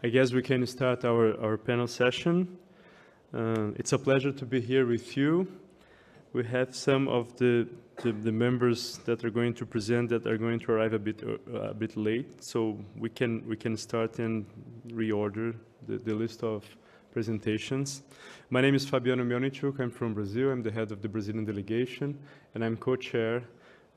I guess we can start our panel session. It's a pleasure to be here with you. We have some of the members that are going to present that are going to arrive a bit late, so we can start and reorder the list of presentations. My name is Fabiano Mionichuk. I'm from Brazil. I'm the head of the Brazilian delegation, and I'm co-chair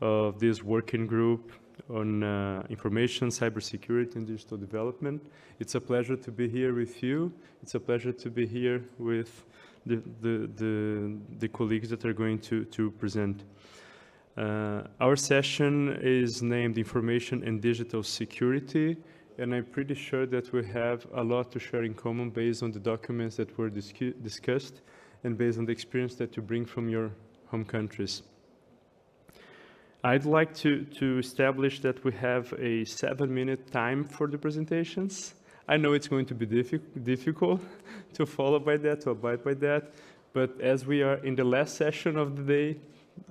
of this working group on information, cybersecurity, and digital development. It's a pleasure to be here with you. It's a pleasure to be here with the colleagues that are going to present. Our session is named Information and Digital Security, and I'm pretty sure that we have a lot to share in common based on the documents that were discussed and based on the experience that you bring from your home countries. I'd like to establish that we have a 7-minute time for the presentations. I know it's going to be difficult to follow by that, to abide by that, but as we are in the last session of the day,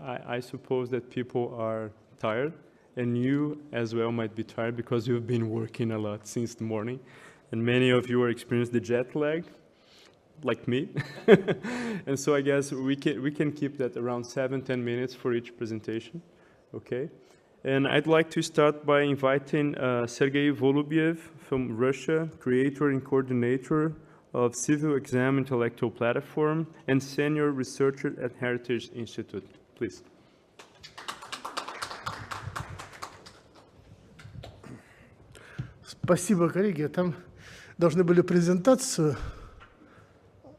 I suppose that people are tired, and you as well might be tired because you've been working a lot since the morning, and many of you are experiencing the jet lag, like me. And so I guess we can keep that around 7-10 minutes for each presentation. Okay, and I'd like to start by inviting Sergei Volubiev from Russia, creator and coordinator of Civil Exam Intellectual Platform and senior researcher at Heritage Institute. Please. Спасибо, коллеги. Там должны были презентацию.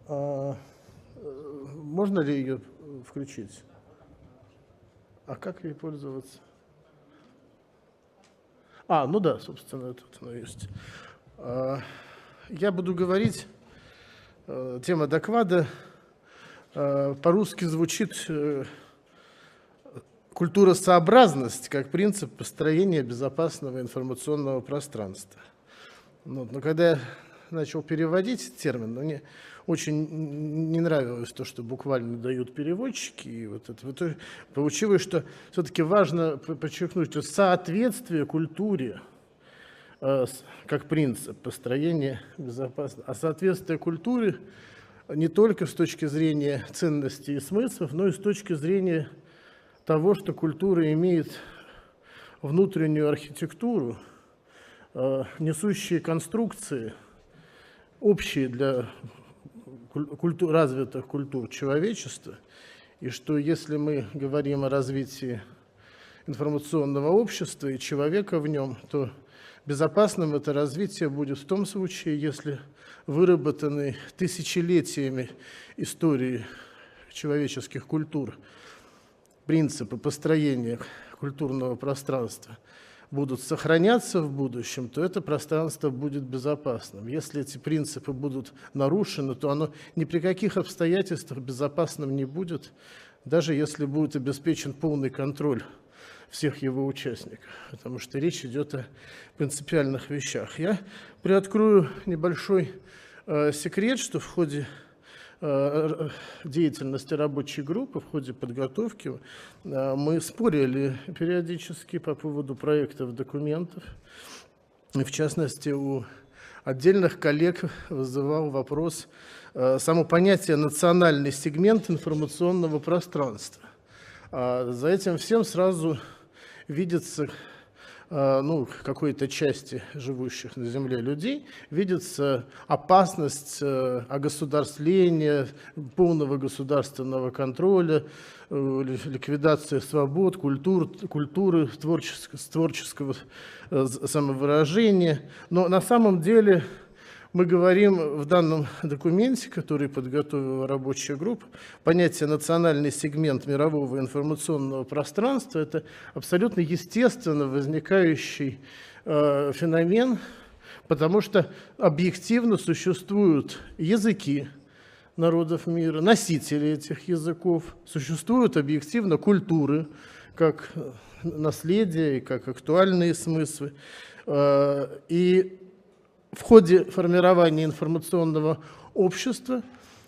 Можно ли ее включить? А как ей пользоваться? Ну да, собственно, тут оно есть. Я буду говорить, тема доклада по-русски звучит «Культуросообразность как принцип построения безопасного информационного пространства». Но когда я начал переводить термин, мне очень не нравилось то, что буквально дают переводчики. И вот это получилось, что все-таки важно подчеркнуть, что соответствие культуре как принцип построения безопасного, а соответствие культуре не только с точки зрения ценностей и смыслов, но и с точки зрения того, что культура имеет внутреннюю архитектуру, несущие конструкции, общие для развитых культур человечества, и что если мы говорим о развитии информационного общества и человека в нем, то безопасным это развитие будет в том случае, если выработанные тысячелетиями истории человеческих культур принципы построения культурного пространства будут сохраняться в будущем, то это пространство будет безопасным. Если эти принципы будут нарушены, то оно ни при каких обстоятельствах безопасным не будет, даже если будет обеспечен полный контроль всех его участников, потому что речь идет о принципиальных вещах. Я приоткрою небольшой секрет, что в ходе деятельности рабочей группы, в ходе подготовки мы спорили периодически по поводу проектов документов. И в частности, у отдельных коллег вызывал вопрос само понятие «национальный сегмент информационного пространства». За этим всем сразу видится, какой-то части живущих на Земле людей, видится опасность огосударствления, полного государственного контроля, ликвидация свобод, культуры, творческого самовыражения. Но на самом деле мы говорим в данном документе, который подготовила рабочая группа, понятие «национальный сегмент мирового информационного пространства» – это абсолютно естественно возникающий феномен, потому что объективно существуют языки народов мира, носители этих языков, существуют объективно культуры, как наследие и как актуальные смыслы. И в ходе формирования информационного общества,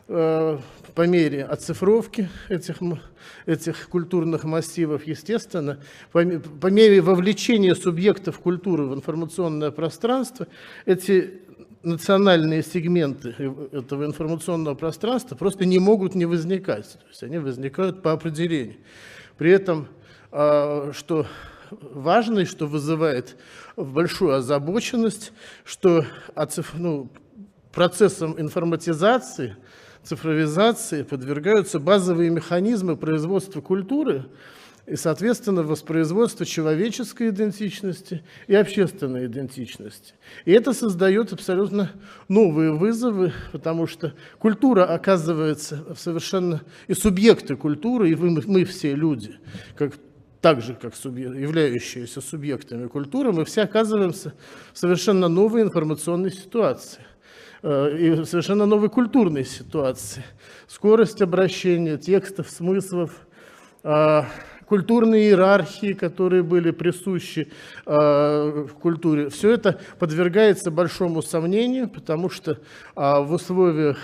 по мере оцифровки этих культурных массивов, естественно, по мере вовлечения субъектов культуры в информационное пространство, эти национальные сегменты этого информационного пространства просто не могут не возникать. То есть они возникают по определению. При этом, что важно и что вызывает большую озабоченность, что процессом информатизации, цифровизации подвергаются базовые механизмы производства культуры и, соответственно, воспроизводства человеческой идентичности и общественной идентичности. И это создает абсолютно новые вызовы, потому что культура оказывается совершенно... И субъекты культуры, и мы все люди, так же, как являющиеся субъектами культуры, мы все оказываемся в совершенно новой информационной ситуации и в совершенно новой культурной ситуации. Скорость обращения текстов, смыслов, культурные иерархии, которые были присущи в культуре, все это подвергается большому сомнению, потому что в условиях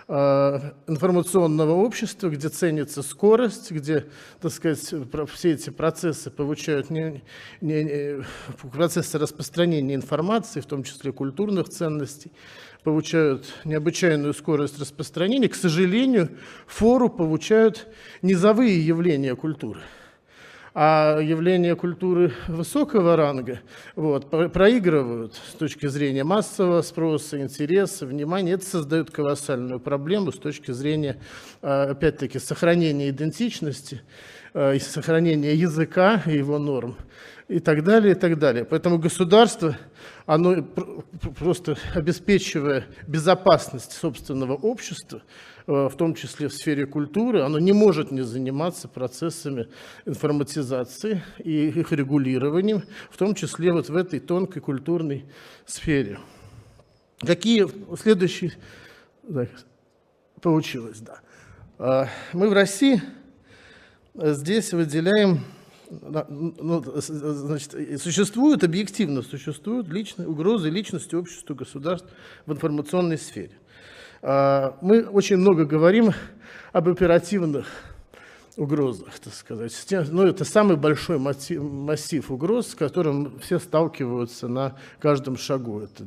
информационного общества, где ценится скорость, где, так сказать, все эти процессы получают процессы распространения информации, в том числе культурных ценностей, получают необычайную скорость распространения, к сожалению, фору получают низовые явления культуры. А явления культуры высокого ранга проигрывают с точки зрения массового спроса, интереса, внимания. Это создает колоссальную проблему с точки зрения, опять-таки, сохранения идентичности, сохранения языка и его норм и так далее, и так далее. Поэтому государство, оно просто обеспечивая безопасность собственного общества, в том числе в сфере культуры, оно не может не заниматься процессами информатизации и их регулированием, в том числе вот в этой тонкой культурной сфере. Какие следующие... Да, получилось, да. Мы в России здесь выделяем... Значит, объективно существуют угрозы личности, обществу, государств в информационной сфере. Мы очень много говорим об оперативных угрозах, так сказать. Но это самый большой массив угроз, с которым все сталкиваются на каждом шагу. Это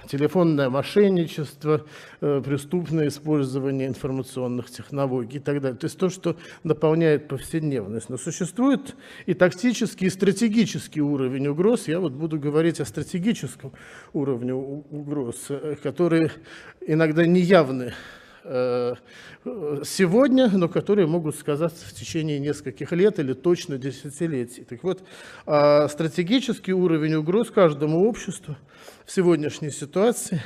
телефонное мошенничество, преступное использование информационных технологий и так далее. То есть то, что наполняет повседневность. Но существует и тактический, и стратегический уровень угроз. Я буду говорить о стратегическом уровне угроз, которые иногда неявны сегодня, но которые могут сказаться в течение нескольких лет или точно десятилетий. Так вот, стратегический уровень угроз каждому обществу в сегодняшней ситуации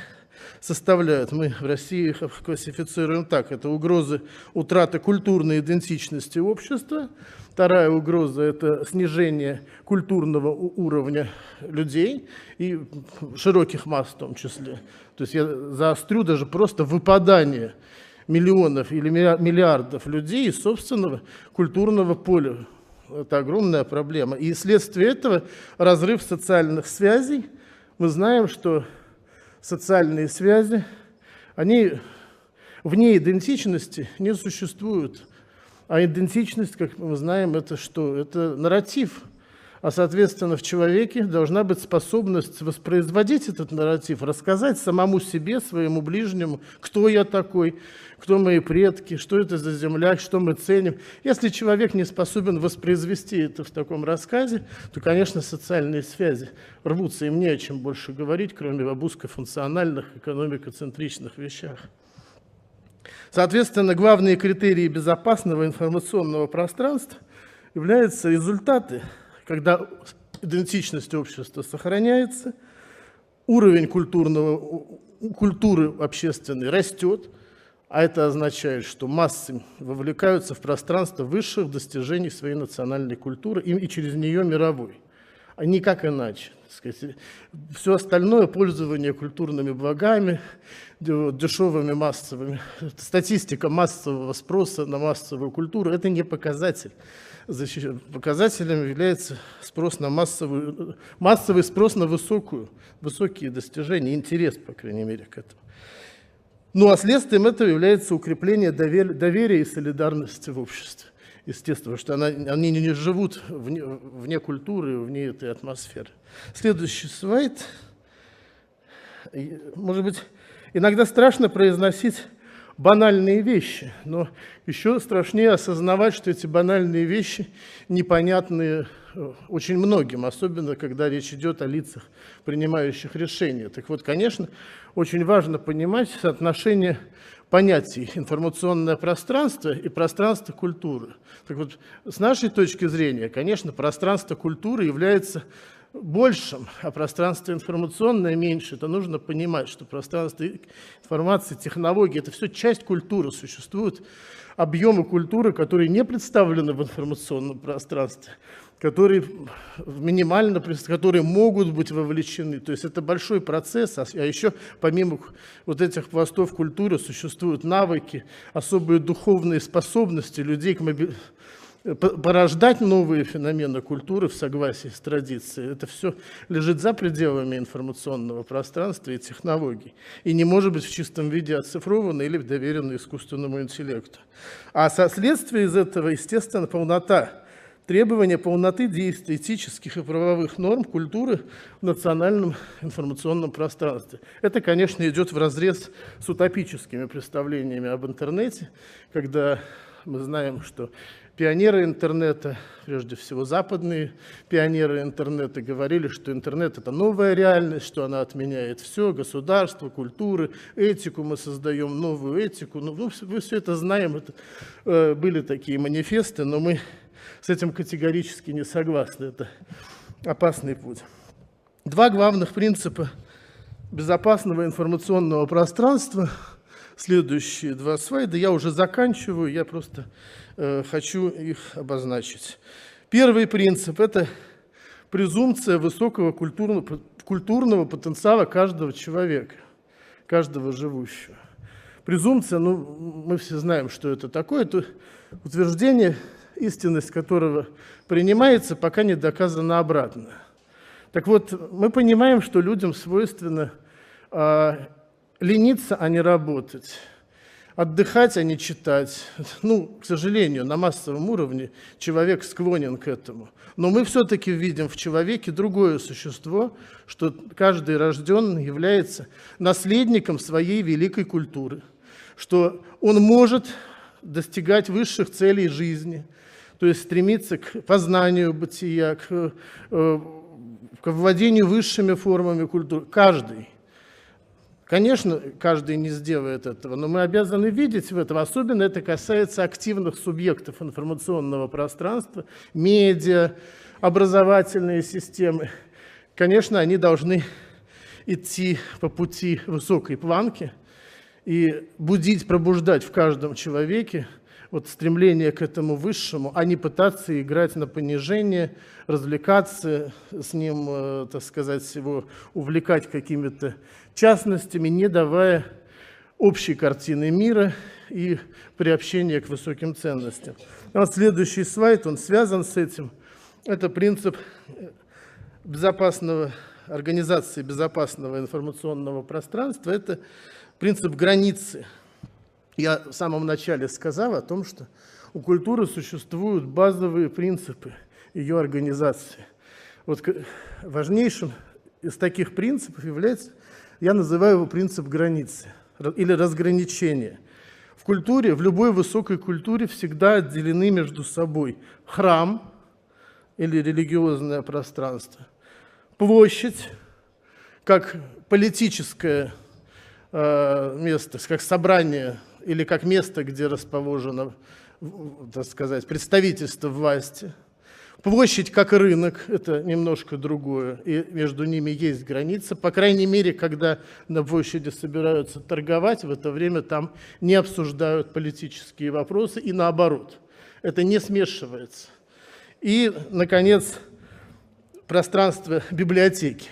составляют, мы в России их классифицируем так, это угрозы утраты культурной идентичности общества. Вторая угроза – это снижение культурного уровня людей и широких масс в том числе. То есть я заострю даже просто выпадание миллионов или миллиардов людей из собственного культурного поля. Это огромная проблема. И следствие этого – разрыв социальных связей. Мы знаем, что социальные связи, они вне идентичности не существуют. А идентичность, как мы знаем, это что? Это нарратив. А, соответственно, в человеке должна быть способность воспроизводить этот нарратив, рассказать самому себе, своему ближнему, кто я такой, кто мои предки, что это за земля, что мы ценим. Если человек не способен воспроизвести это в таком рассказе, то, конечно, социальные связи рвутся, им не о чем больше говорить, кроме об узкофункциональных, экономикоцентричных вещах. Соответственно, главные критерии безопасного информационного пространства являются результаты, когда идентичность общества сохраняется, уровень культуры общественной растет, а это означает, что массы вовлекаются в пространство высших достижений своей национальной культуры и через нее мировой, а никак иначе. Все остальное пользование культурными благами, дешевыми массовыми, статистика массового спроса на массовую культуру – это не показатель. Показателем является спрос на массовый спрос на высокие достижения, интерес, по крайней мере, к этому. Ну а следствием этого является укрепление доверия и солидарности в обществе. Естественно, что они не живут вне культуры, вне этой атмосферы. Следующий слайд. может быть, иногда страшно произносить банальные вещи, но еще страшнее осознавать, что эти банальные вещи непонятны очень многим, особенно когда речь идет о лицах, принимающих решения. Так вот, конечно, очень важно понимать соотношение понятий информационное пространство и пространство культуры. Так вот, с нашей точки зрения, конечно, пространство культуры является большим, а пространство информационное меньше. Это нужно понимать, что пространство информации, технологии – это все часть культуры. Существуют объемы культуры, которые не представлены в информационном пространстве, которые которые могут быть вовлечены. То есть это большой процесс, а еще помимо вот этих пластов культуры существуют навыки, особые духовные способности людей порождать новые феномены культуры в согласии с традицией. Это все лежит за пределами информационного пространства и технологий. И не может быть в чистом виде оцифровано или доверено искусственному интеллекту. А следствие из этого, естественно, требование полноты действий этических и правовых норм культуры в национальном информационном пространстве. Это, конечно, идет вразрез с утопическими представлениями об интернете, когда мы знаем, что пионеры интернета, прежде всего западные пионеры интернета, говорили, что интернет – это новая реальность, что она отменяет все, государство, культуры, этику, мы создаем новую этику. Ну, мы все это знаем, это были такие манифесты, но мы с этим категорически не согласны. Это опасный путь. Два главных принципа безопасного информационного пространства. Следующие два слайда. Я уже заканчиваю, я просто хочу их обозначить. Первый принцип – это презумпция высокого культурного потенциала каждого человека, каждого живущего. Презумпция, мы все знаем, что это такое. Это утверждение, истинность которого принимается, пока не доказано обратное. Так вот, мы понимаем, что людям свойственно лениться, а не работать, отдыхать, а не читать. К сожалению, на массовом уровне человек склонен к этому. Но мы все-таки видим в человеке другое существо, что каждый рожденный является наследником своей великой культуры, что он может достигать высших целей жизни, то есть стремиться к познанию бытия, к владению высшими формами культуры. Каждый. Конечно, каждый не сделает этого, но мы обязаны видеть в этом. Особенно это касается активных субъектов информационного пространства, медиа, образовательные системы. Конечно, они должны идти по пути высокой планки и пробуждать в каждом человеке стремление к этому высшему, а не пытаться играть на понижение, развлекаться с ним, так сказать, его увлекать какими-то частностями, не давая общей картины мира и приобщения к высоким ценностям. Следующий слайд, он связан с этим. Это принцип организации безопасного информационного пространства, это принцип границы. Я в самом начале сказал о том, что у культуры существуют базовые принципы ее организации. Важнейшим из таких принципов является, я называю его принцип границы или разграничения. В культуре, в любой высокой культуре всегда отделены между собой храм или религиозное пространство, площадь как политическое место, как собрание или как место, где расположено, так сказать, представительство власти. Площадь как рынок – это немножко другое, и между ними есть граница. По крайней мере, когда на площади собираются торговать, в это время там не обсуждают политические вопросы, и наоборот. Это не смешивается. И, наконец, пространство библиотеки.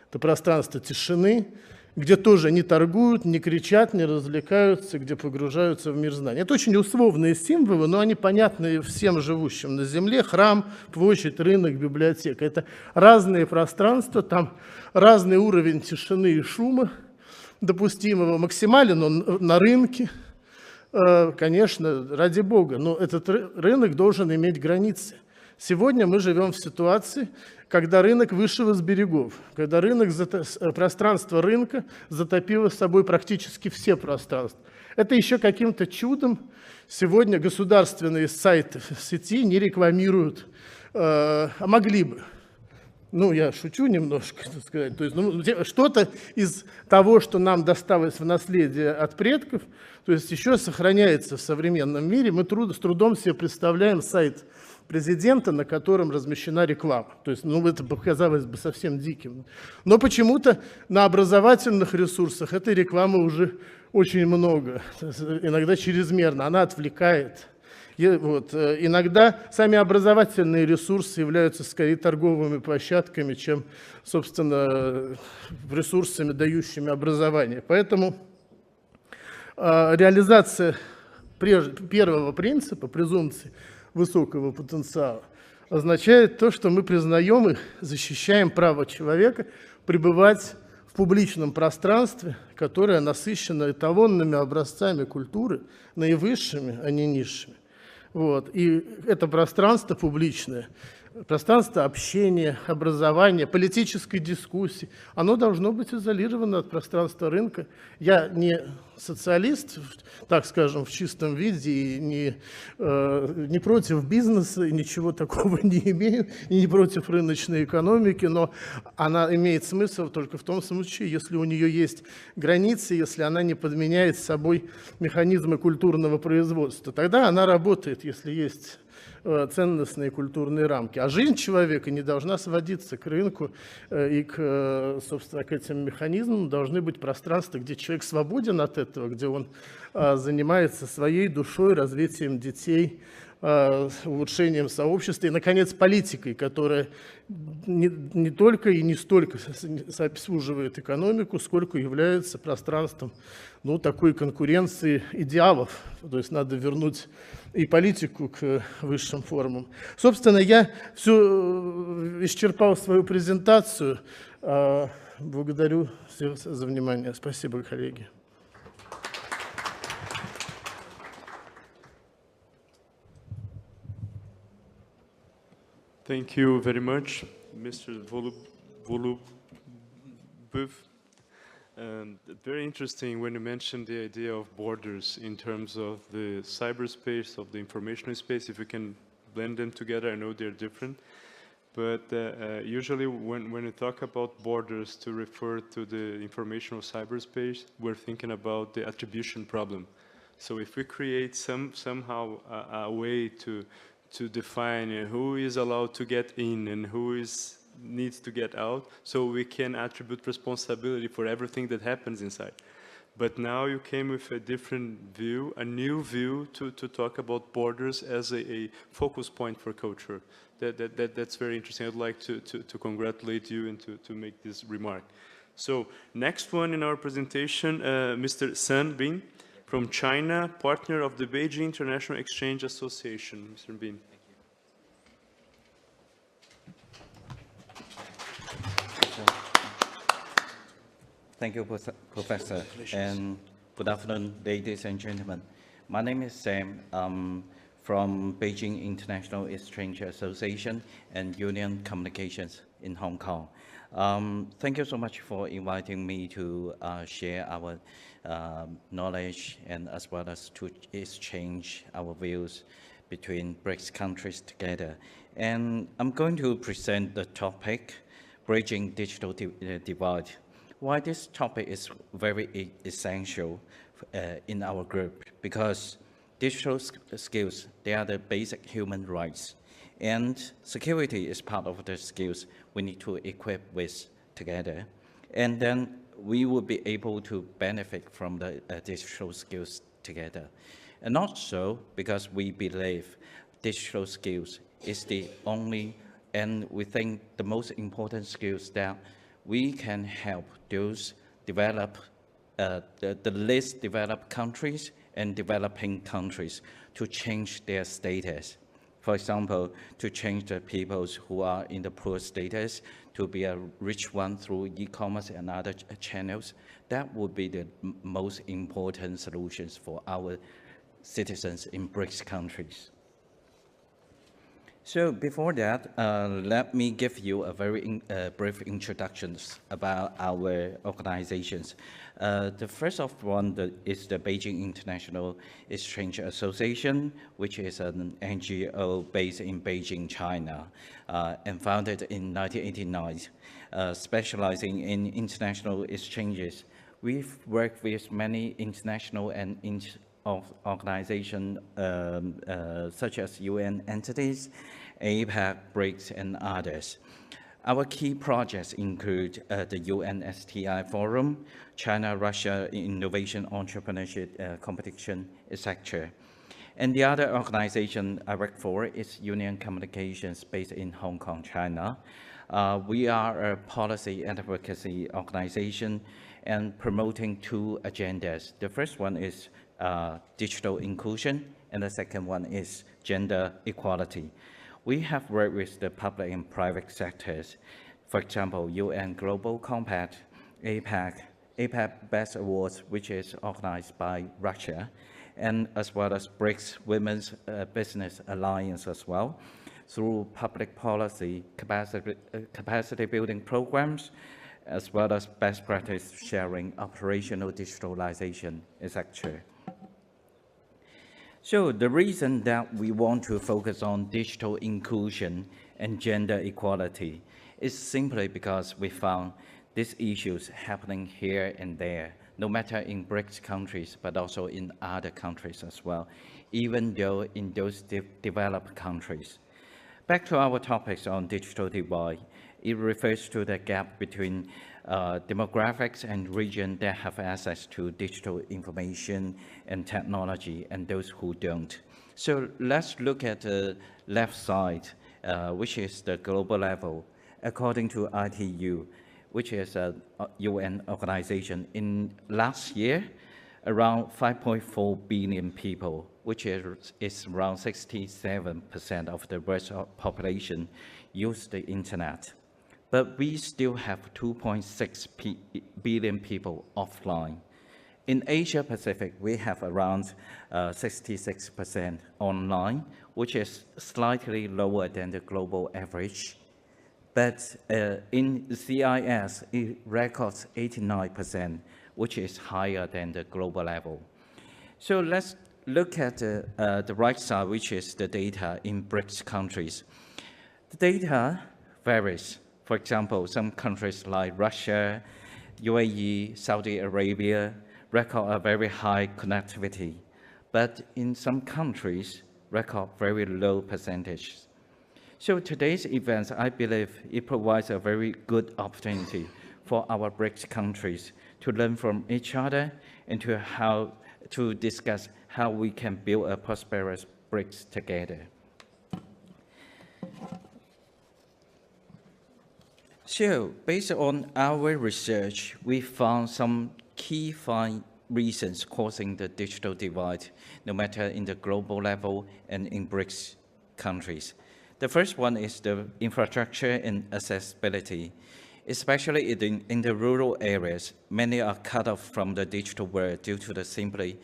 Это пространство тишины, где тоже не торгуют, не кричат, не развлекаются, где погружаются в мир знаний. Это очень условные символы, но они понятны всем живущим на Земле. Храм, площадь, рынок, библиотека. Это разные пространства, там разный уровень тишины и шума допустимого. Максимален он на рынке, конечно, ради бога, но этот рынок должен иметь границы. Сегодня мы живем в ситуации, когда рынок вышел из берегов, когда пространство рынка затопило с собой практически все пространства. Это еще каким-то чудом сегодня государственные сайты в сети не рекламируют, а могли бы. Ну, я шучу немножко, так сказать. То есть, что-то из того, что нам досталось в наследие от предков, то есть еще сохраняется в современном мире. Мы с трудом себе представляем сайт президента, на котором размещена реклама. То есть, это показалось бы совсем диким. Но почему-то на образовательных ресурсах этой рекламы уже очень много, иногда чрезмерно, она отвлекает. Иногда сами образовательные ресурсы являются скорее торговыми площадками, чем, собственно, ресурсами, дающими образование. Поэтому реализация первого принципа, презумпции высокого потенциала, означает то, что мы признаем и защищаем право человека пребывать в публичном пространстве, которое насыщено эталонными образцами культуры, наивысшими, а не низшими. И это пространство публичное, пространство общения, образования, политической дискуссии, оно должно быть изолировано от пространства рынка. Я не социалист, так скажем, в чистом виде, и не против бизнеса, и ничего такого не имею, и не против рыночной экономики, но она имеет смысл только в том случае, если у нее есть границы, если она не подменяет собой механизмы культурного производства. Тогда она работает, если есть ценностные культурные рамки. А жизнь человека не должна сводиться к рынку и собственно, к этим механизмам. Должны быть пространства, где человек свободен от этого, где он занимается своей душой, развитием детей, улучшением сообщества и, наконец, политикой, которая не только и не столько обслуживает экономику, сколько является пространством такой конкуренции идеалов. То есть надо вернуть и политику к высшим формам. Собственно, я исчерпал свою презентацию. Благодарю всех за внимание. Спасибо, коллеги. Thank you very much, Mr. Volubov. Very interesting when you mentioned the idea of borders in terms of the cyberspace, of the informational space. If we can blend them together, I know they're different. But usually when we talk about borders to refer to the informational cyberspace, we're thinking about the attribution problem. So if we create somehow a way to define who is allowed to get in and who needs to get out, so we can attribute responsibility for everything that happens inside. But now you came with a different view, a new view to talk about borders as a focus point for culture. That's very interesting. I'd like to congratulate you and to make this remark. So next one in our presentation, Mr. Sun Bin from China, partner of the Beijing International Exchange Association. Mr. Bin. Thank you, Professor, and good afternoon, ladies and gentlemen. My name is Sam from Beijing International Exchange Association and Union Communications in Hong Kong. Thank you so much for inviting me to share our knowledge and as well as to exchange our views between BRICS countries together. And I'm going to present the topic, Bridging Digital Divide. Why this topic is very essential in our group, because digital skills, they are the basic human rights, and security is part of the skills we need to equip with together. And then we will be able to benefit from the digital skills together. And also because we believe digital skills is the only, and we think the most important skills that we can help those develop, the least developed countries and developing countries to change their status. For example, to change the peoples who are in the poor status to be a rich one through e-commerce and other channels. That would be the most important solutions for our citizens in BRICS countries. So before that, let me give you a very brief introduction about our organizations. The first of one is the Beijing International Exchange Association, which is an NGO based in Beijing, China, and founded in 1989, specializing in international exchanges. We've worked with many international and organizations such as UN entities, APEC, BRICS, and others. Our key projects include the UNSTI Forum, China-Russia Innovation Entrepreneurship Competition, etc. And the other organization I work for is Union Communications based in Hong Kong, China. We are a policy advocacy organization and promoting two agendas. The first one is digital inclusion, and the second one is gender equality. We have worked with the public and private sectors. For example, UN Global Compact, APEC Best Awards, which is organized by Russia, and as well as BRICS Women's Business Alliance as well, through public policy capacity building programs, as well as best practice sharing, operational digitalization, etc. So the reason that we want to focus on digital inclusion and gender equality is simply because we found these issues happening here and there, no matter in BRICS countries, but also in other countries as well, even though in those developed countries. Back to our topics on digital divide, it refers to the gap between demographics and regions that have access to digital information and technology and those who don't. So let's look at the left side, which is the global level. According to ITU, which is a UN organization, in last year, around 5.4 billion people, which is around 67% of the world's population, use the internet. But we still have 2.6 billion people offline. In Asia Pacific, we have around 66% online, which is slightly lower than the global average. But in CIS, it records 89%, which is higher than the global level. So let's look at the right side, which is the data in BRICS countries. The data varies. For example, some countries like Russia, UAE, Saudi Arabia record a very high connectivity, but in some countries record very low percentages. So today's events, I believe it provides a very good opportunity for our BRICS countries to learn from each other and to discuss how we can build a prosperous BRICS together. So, based on our research, we found some key reasons causing the digital divide, no matter in the global level and in BRICS countries. The first one is the infrastructure and accessibility. Especially in the rural areas, many are cut off from the digital world due to the simply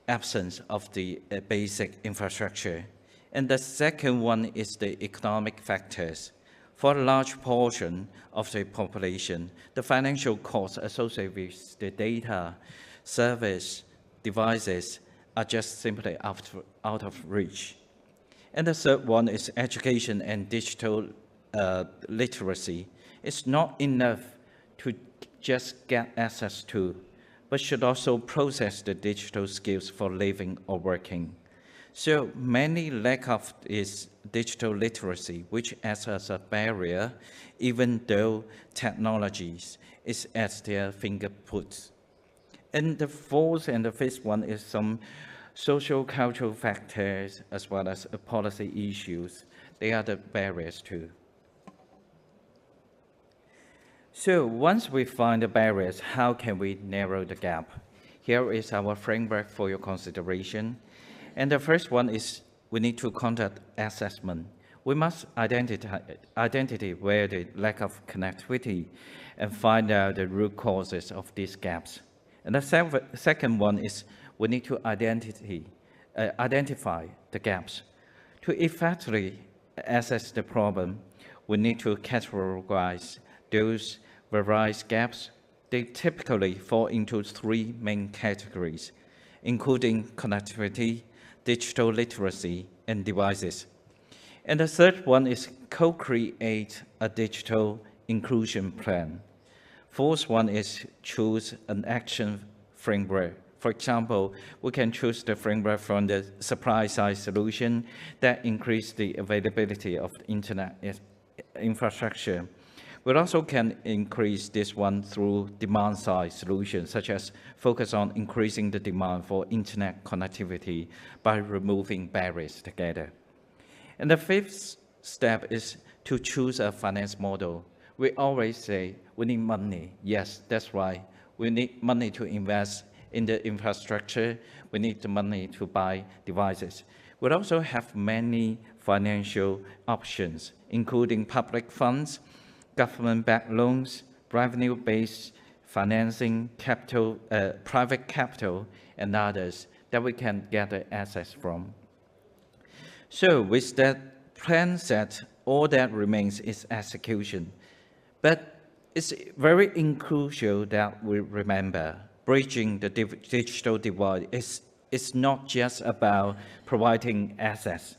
absence of the basic infrastructure. And the second one is the economic factors. For a large portion of the population, the financial costs associated with the data, service, devices are just simply out of reach. And the third one is education and digital literacy. It's not enough to just get access to, but should also process the digital skills for living or working. So many lack of is digital literacy, which acts as a barrier, even though technologies is at their fingertips. And the fourth and the fifth one is some social cultural factors as well as policy issues. They are the barriers too. So once we find the barriers, how can we narrow the gap? Here is our framework for your consideration. And the first one is we need to conduct assessment. We must identify where the lack of connectivity and find out the root causes of these gaps. And the second one is we need to identify the gaps. To effectively assess the problem, we need to categorize those various gaps. They typically fall into 3 main categories, including connectivity, digital literacy, and devices. And the third one is co-create a digital inclusion plan. Fourth one is choose an action framework. For example, we can choose the framework from the supply-side solution that increase the availability of the internet infrastructure. We also can increase this one through demand-side solutions, such as focus on increasing the demand for internet connectivity by removing barriers together. And the fifth step is to choose a finance model. We always say we need money. Yes, that's right. We need money to invest in the infrastructure. We need the money to buy devices. We also have many financial options, including public funds, government-backed loans, revenue-based financing, capital, private capital, and others that we can gather access from. So with that plan set, all that remains is execution. But it's very crucial that we remember bridging the digital divide is not just about providing access.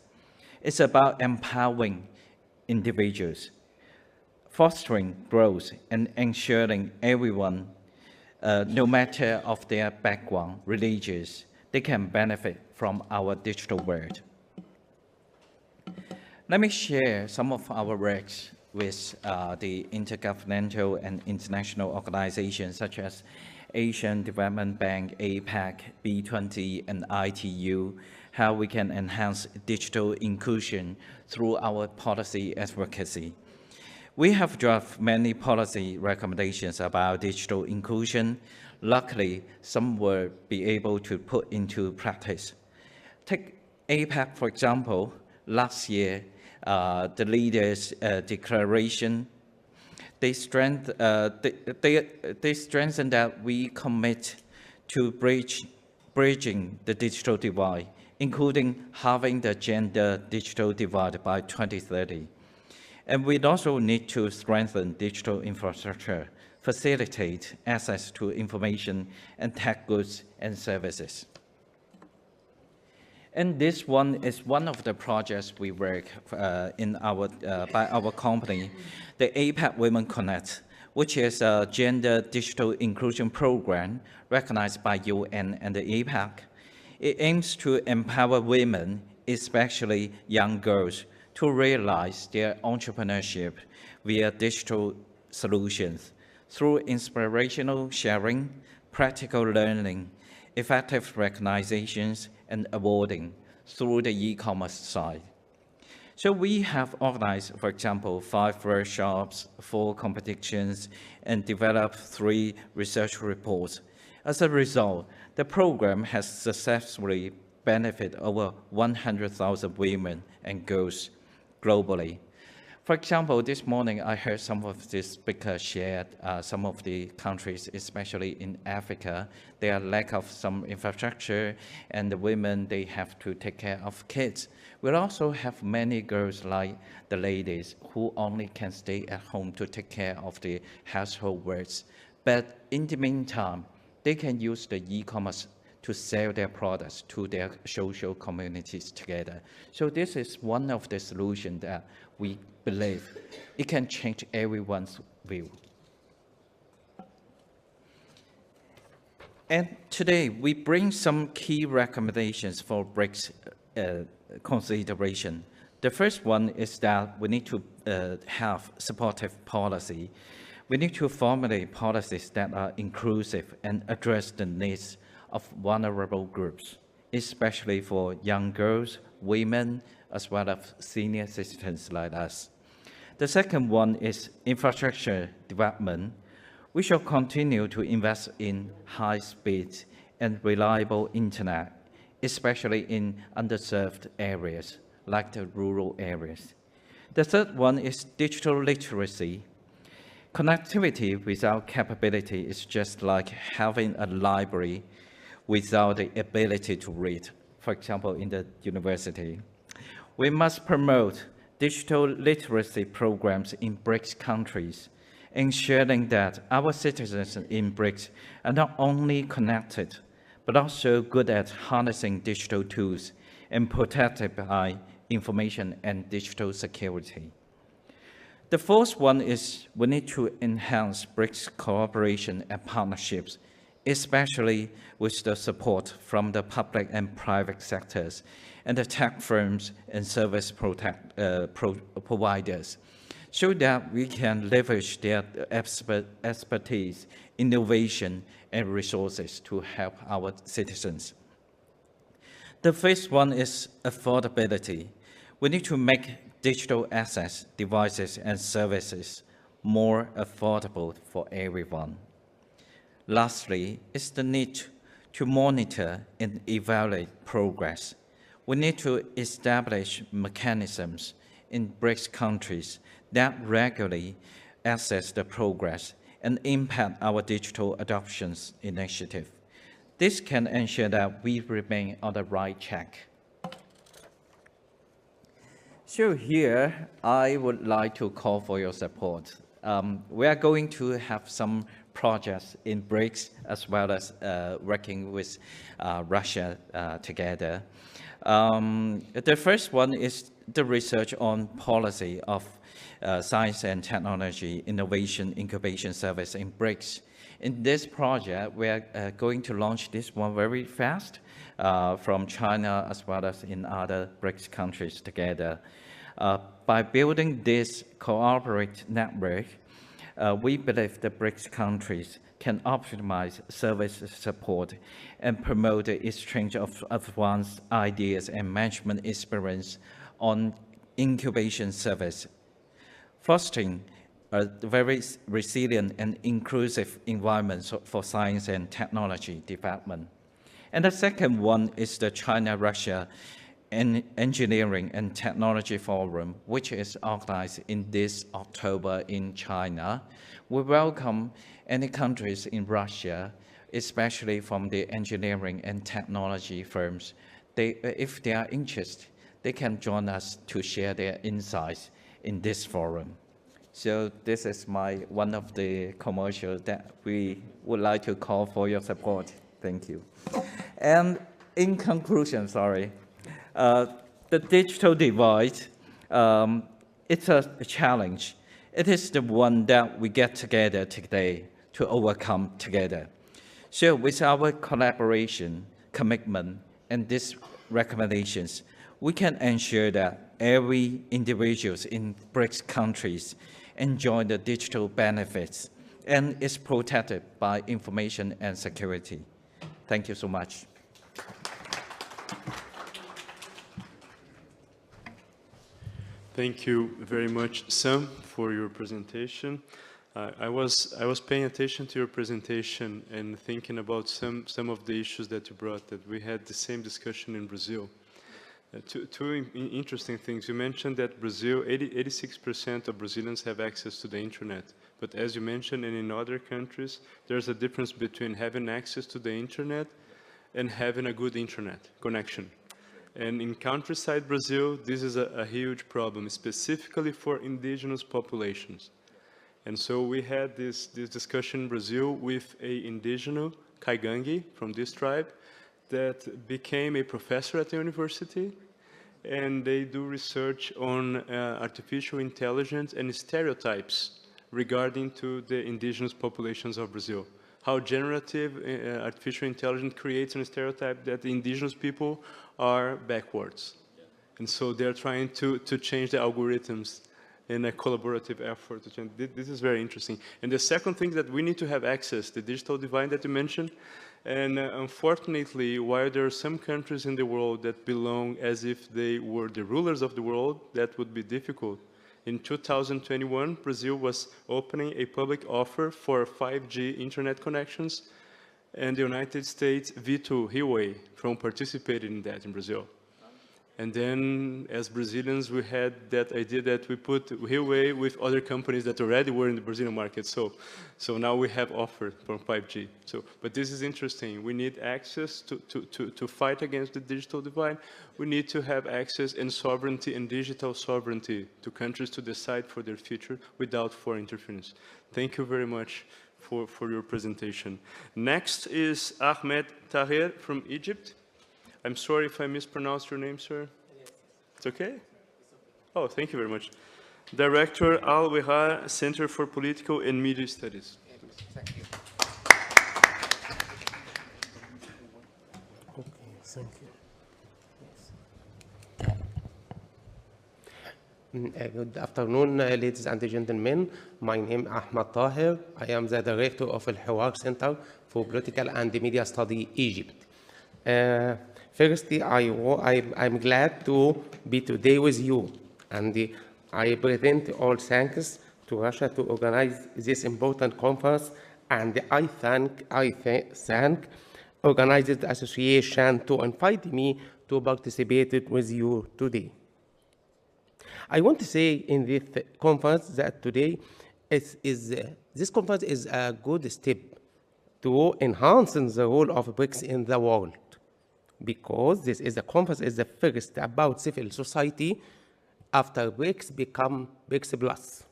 It's about empowering individuals, fostering growth, and ensuring everyone, no matter of their background, religious, they can benefit from our digital world. Let me share some of our works with the intergovernmental and international organizations such as Asian Development Bank, APEC, B20, and ITU, how we can enhance digital inclusion through our policy advocacy. We have drafted many policy recommendations about digital inclusion. Luckily, some will be able to put into practice. Take APEC, for example. Last year, the leaders' declaration, they strengthened that we commit to bridging the digital divide, including halving the gender digital divide by 2030. And we also need to strengthen digital infrastructure, facilitate access to information and tech goods and services. And this one is one of the projects we work by our company, the APEC Women Connect, which is a gender digital inclusion program recognized by UN and the APEC. It aims to empower women, especially young girls, to realize their entrepreneurship via digital solutions through inspirational sharing, practical learning, effective recognizations, and awarding through the e-commerce side. So we have organized, for example, 5 workshops, 4 competitions, and developed 3 research reports. As a result, the program has successfully benefited over 100,000 women and girls globally. For example, this morning I heard some of the speakers shared some of the countries, especially in Africa, there are lack of some infrastructure, and the women, they have to take care of kids. We also have many girls like the ladies who only can stay at home to take care of the household works. But in the meantime, they can use the e-commerce to sell their products to their social communities together. So this is one of the solutions that we believe it can change everyone's view. And today, we bring some key recommendations for BRICS consideration. The first one is that we need to have supportive policy. We need to formulate policies that are inclusive and address the needs of vulnerable groups, especially for young girls, women, as well as senior citizens like us. The second one is infrastructure development. We shall continue to invest in high-speed and reliable internet, especially in underserved areas, like the rural areas. The third one is digital literacy. Connectivity without capability is just like having a library without the ability to read, for example, in the university. We must promote digital literacy programs in BRICS countries, ensuring that our citizens in BRICS are not only connected, but also good at harnessing digital tools and protected by information and digital security. The fourth one is we need to enhance BRICS cooperation and partnerships, especially with the support from the public and private sectors and the tech firms and service providers, so that we can leverage their expertise, innovation, and resources to help our citizens. The fifth one is affordability. We need to make digital assets, devices, and services more affordable for everyone. Lastly, is the need to monitor and evaluate progress. We need to establish mechanisms in BRICS countries that regularly assess the progress and impact our digital adoptions initiative. This can ensure that we remain on the right track. So here, I would like to call for your support. We are going to have some projects in BRICS as well as working with Russia together. The first one is the research on policy of science and technology innovation incubation service in BRICS. In this project, we are going to launch this one very fast from China as well as in other BRICS countries together. By building this cooperative network, we believe the BRICS countries can optimize service support and promote the exchange of advanced ideas and management experience on incubation service, fostering a very resilient and inclusive environment for science and technology development. And the second one is the China-Russia Engineering and Technology Forum, which is organized in this October in China. We welcome any countries in Russia, especially from the engineering and technology firms. If they are interested, they can join us to share their insights in this forum. So this is one of the commercials that we would like to call for your support. Thank you. And in conclusion, the digital divide, it's a challenge. It is the one that we get together today to overcome together. So with our collaboration, commitment, and these recommendations, we can ensure that every individual in BRICS countries enjoy the digital benefits and is protected by information and security. Thank you so much. Thank you very much, Sam, for your presentation. I was paying attention to your presentation and thinking about some of the issues that you brought, that we had the same discussion in Brazil. Two interesting things. You mentioned that Brazil, 86% of Brazilians have access to the internet. But as you mentioned, and in other countries, there's a difference between having access to the internet and having a good internet connection. And in countryside Brazil, this is a huge problem, specifically for indigenous populations. And so we had this discussion in Brazil with an indigenous Kaigangi from this tribe that became a professor at the university, and they do research on artificial intelligence and stereotypes regarding to the indigenous populations of Brazil. How generative artificial intelligence creates a stereotype that the indigenous people are backwards. And so they're trying to change the algorithms in a collaborative effort to change. This is very interesting. And the second thing that we need to have access, the digital divide that you mentioned. And unfortunately, while there are some countries in the world that belong as if they were the rulers of the world, that would be difficult. In 2021, Brazil was opening a public offer for 5G internet connections, and the United States vetoed Huawei from participating in that in Brazil. And then, as Brazilians, we had that idea that we put Huawei with other companies that already were in the Brazilian market. So now we have offer from 5G. But this is interesting. We need access to fight against the digital divide. We need to have access and sovereignty and digital sovereignty to countries to decide for their future without foreign interference. Thank you very much for your presentation. Next is Ahmed Tahir from Egypt. I'm sorry if I mispronounced your name, sir. It's okay? Oh, thank you very much. Director Al-Wihar Center for Political and Media Studies. Thank you. Okay, thank you. Good afternoon, ladies and gentlemen. My name is Ahmed Tahir. I am the director of Al-Hiwar Center for Political and Media Study, Egypt. Firstly, I'm glad to be today with you, and I present all thanks to Russia to organize this important conference, and I thank Organized Association to invite me to participate with you today. I want to say in this conference that today this conference is a good step to enhance the role of BRICS in the world, because this is the conference is the first about civil society after BRICS become BRICS Plus.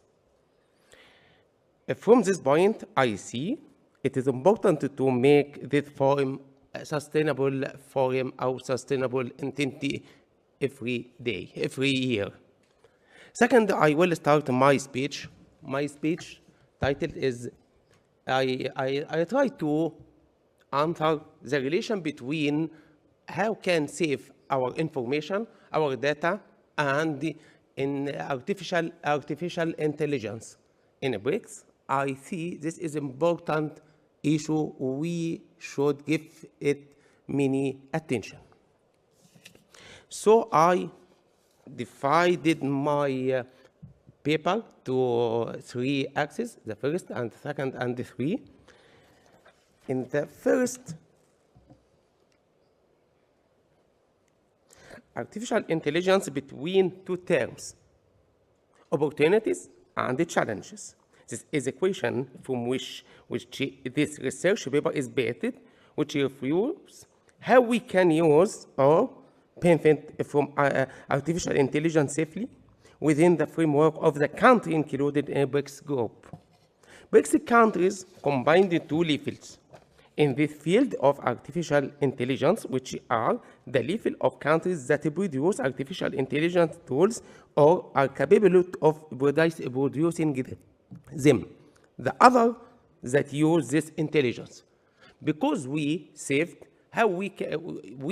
From this point, I see it is important to make this forum a sustainable forum or sustainable entity every day, every year. Second, I will start my speech. My speech title is I try to answer the relation between how can save our information, our data, and in artificial intelligence. In BRICS, I see this is important issue. We should give it many attention. So I divided my paper to 3 axes, the first and the second and the 3. In the first, artificial intelligence between 2 terms, opportunities and the challenges. This is a question from which this research paper is based, which reviews how we can use or benefit from artificial intelligence safely within the framework of the country included in BRICS group. BRICS countries combine the 2 levels in this field of artificial intelligence, which are the level of countries that produce artificial intelligence tools or are capable of producing them. The other that use this intelligence. Because we saved how we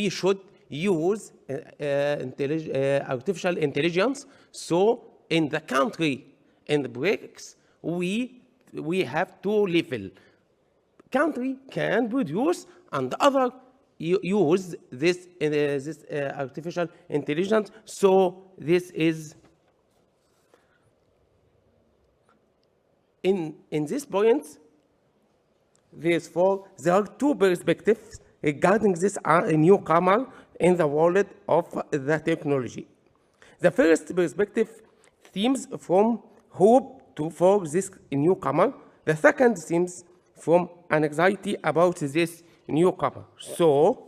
should use artificial intelligence. So in the country, in the BRICS, we have 2 levels. Country can produce and the other use this artificial intelligence. So this is in this point. Therefore, there are 2 perspectives regarding this newcomer in the world of the technology. The first perspective stems from hope for this newcomer. The second stems from an anxiety about this newcomer. So,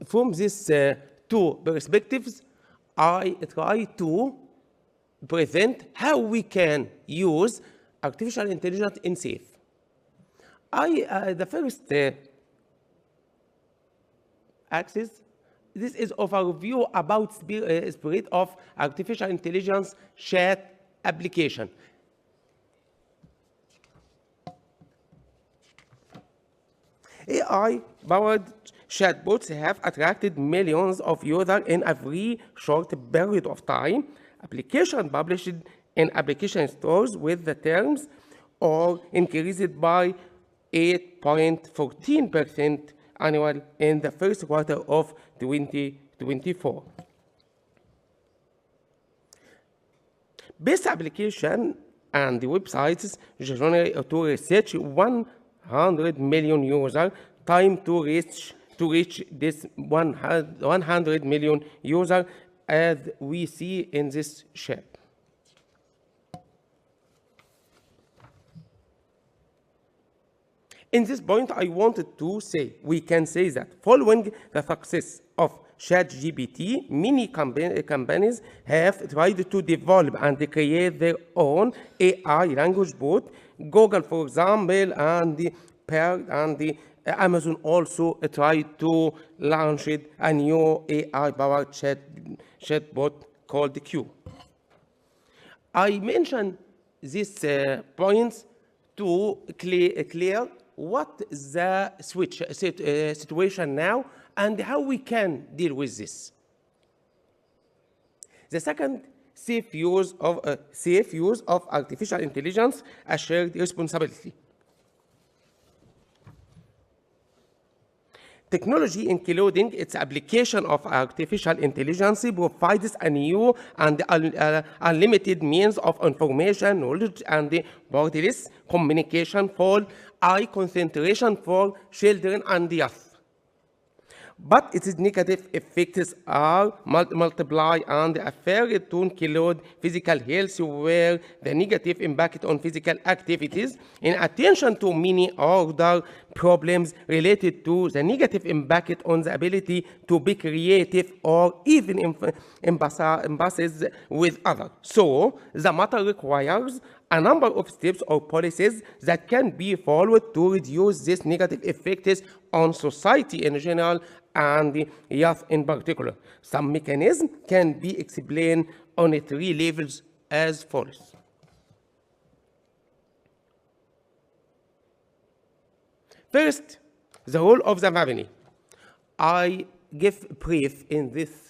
from these 2 perspectives, I try to present how we can use artificial intelligence in safe. The first axis, this is overview about spirit of artificial intelligence chat application. AI-powered chatbots have attracted millions of users in a very short period of time. Application published in application stores with the terms or increased by 8.14% annual in the first quarter of 2024. Best application and the websites generally to research 100 million users. Time to reach this 100 million users as we see in this chart. In this point, I wanted to say, we can say that following the success of ChatGPT, many companies have tried to develop and create their own AI language bot. Google, for example, and Amazon also tried to launch a new AI-powered chatbot called Q. I mentioned these points to clear what the situation now and how we can deal with this. The second, safe use of artificial intelligence, a shared responsibility. Technology, including its application of artificial intelligence, provides a new and unlimited means of information, knowledge, and borderless communication for high concentration for children and youth. But its negative effects are multiplied and affect to include physical health, where the negative impact on physical activities, in addition to many other problems related to the negative impact on the ability to be creative or even empathize with others. So, the matter requires a number of steps or policies that can be followed to reduce these negative effects on society in general and youth in particular. Some mechanisms can be explained on 3 levels as follows. First, the role of the family. I give brief in this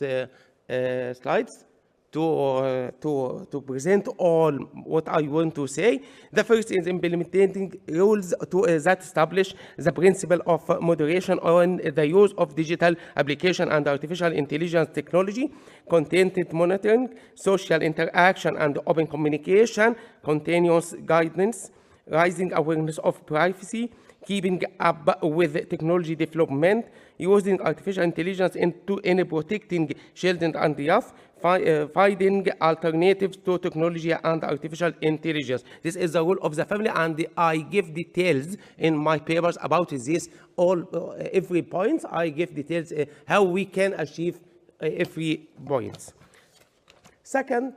slides to present all what I want to say. The first is implementing rules that establish the principle of moderation on the use of digital application and artificial intelligence technology, content monitoring, social interaction and open communication, continuous guidance, raising awareness of privacy, keeping up with technology development, using artificial intelligence in protecting children and youth, finding alternatives to technology and artificial intelligence. This is the role of the family, and I give details in my papers about this. Every point, I give details how we can achieve every point. Second,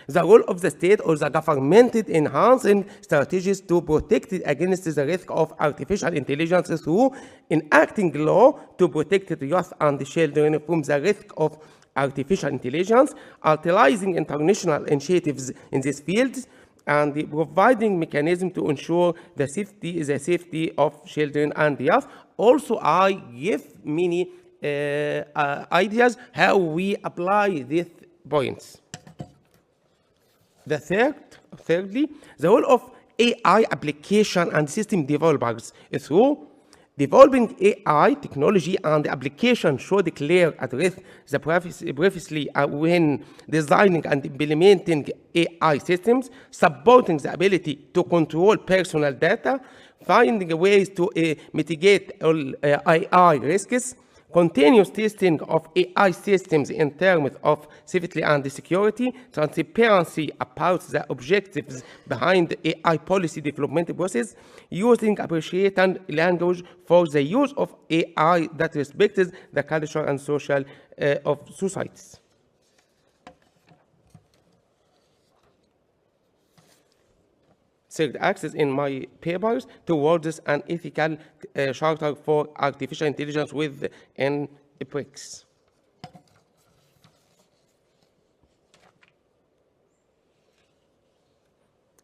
the role of the state or the government in enhancing strategies to protect against the risk of artificial intelligence through enacting law to protect the youth and the children from the risk of artificial intelligence, utilizing international initiatives in this field, and providing mechanisms to ensure the safety of children and youth. Also, I give many ideas how we apply these points. Thirdly, the role of AI application and system developers through developing AI technology and application should clearly address the privacy when designing and implementing AI systems, supporting the ability to control personal data, finding ways to mitigate all AI risks, continuous testing of AI systems in terms of safety and security, transparency about the objectives behind the AI policy development process, using appropriate language for the use of AI that respects the culture and social of societies. Third, access in my papers towards an ethical charter for artificial intelligence within BRICS.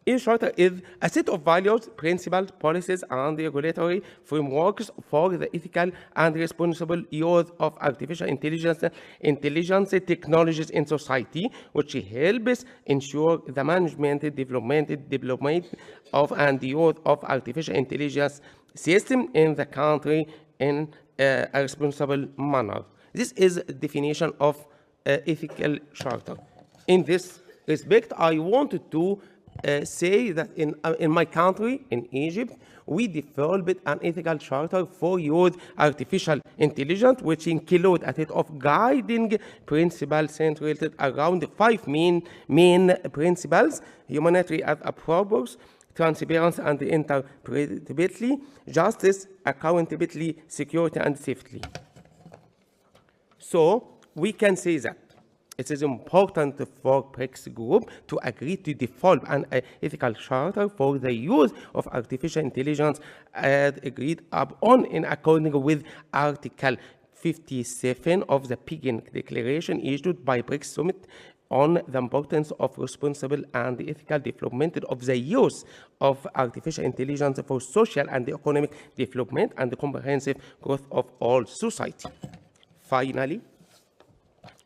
Each charter is a set of values, principles, policies, and regulatory frameworks for the ethical and responsible use of artificial intelligence technologies in society, which helps ensure the management, development of and use of artificial intelligence system in the country in a responsible manner. This is a definition of ethical charter. In this respect, I wanted to say that in my country, in Egypt, we developed an ethical charter for use artificial intelligence, which include a set of guiding principles centered around 5 main principles: humanity as a purpose, transparency and interpretability, justice, accountability, security, and safety. So we can say that it is important for BRICS group to agree to develop an ethical charter for the use of artificial intelligence as agreed upon in accordance with Article 57 of the Peking Declaration issued by BRICS Summit on the importance of responsible and ethical development of the use of artificial intelligence for social and economic development and the comprehensive growth of all society. Finally,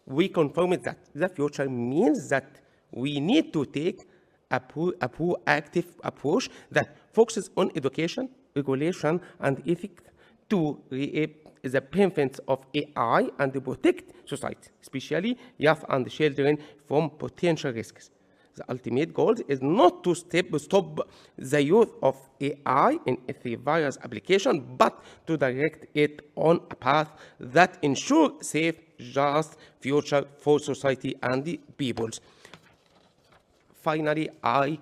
we confirm that the future means that we need to take a proactive approach that focuses on education, regulation, and ethics to reap the benefits of AI and protect society, especially youth and children, from potential risks. The ultimate goal is not to stop the use of AI in its various applications, but to direct it on a path that ensures safe, just future for society and the peoples. Finally, I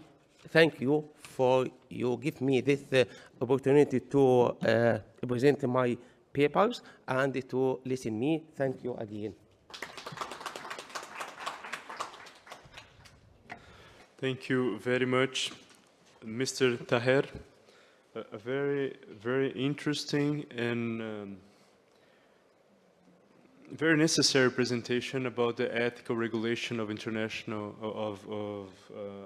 thank you for you give me this opportunity to present my papers and to listen me. Thank you again. Thank you very much, Mr. Taher. A very, very interesting and very necessary presentation about the ethical regulation of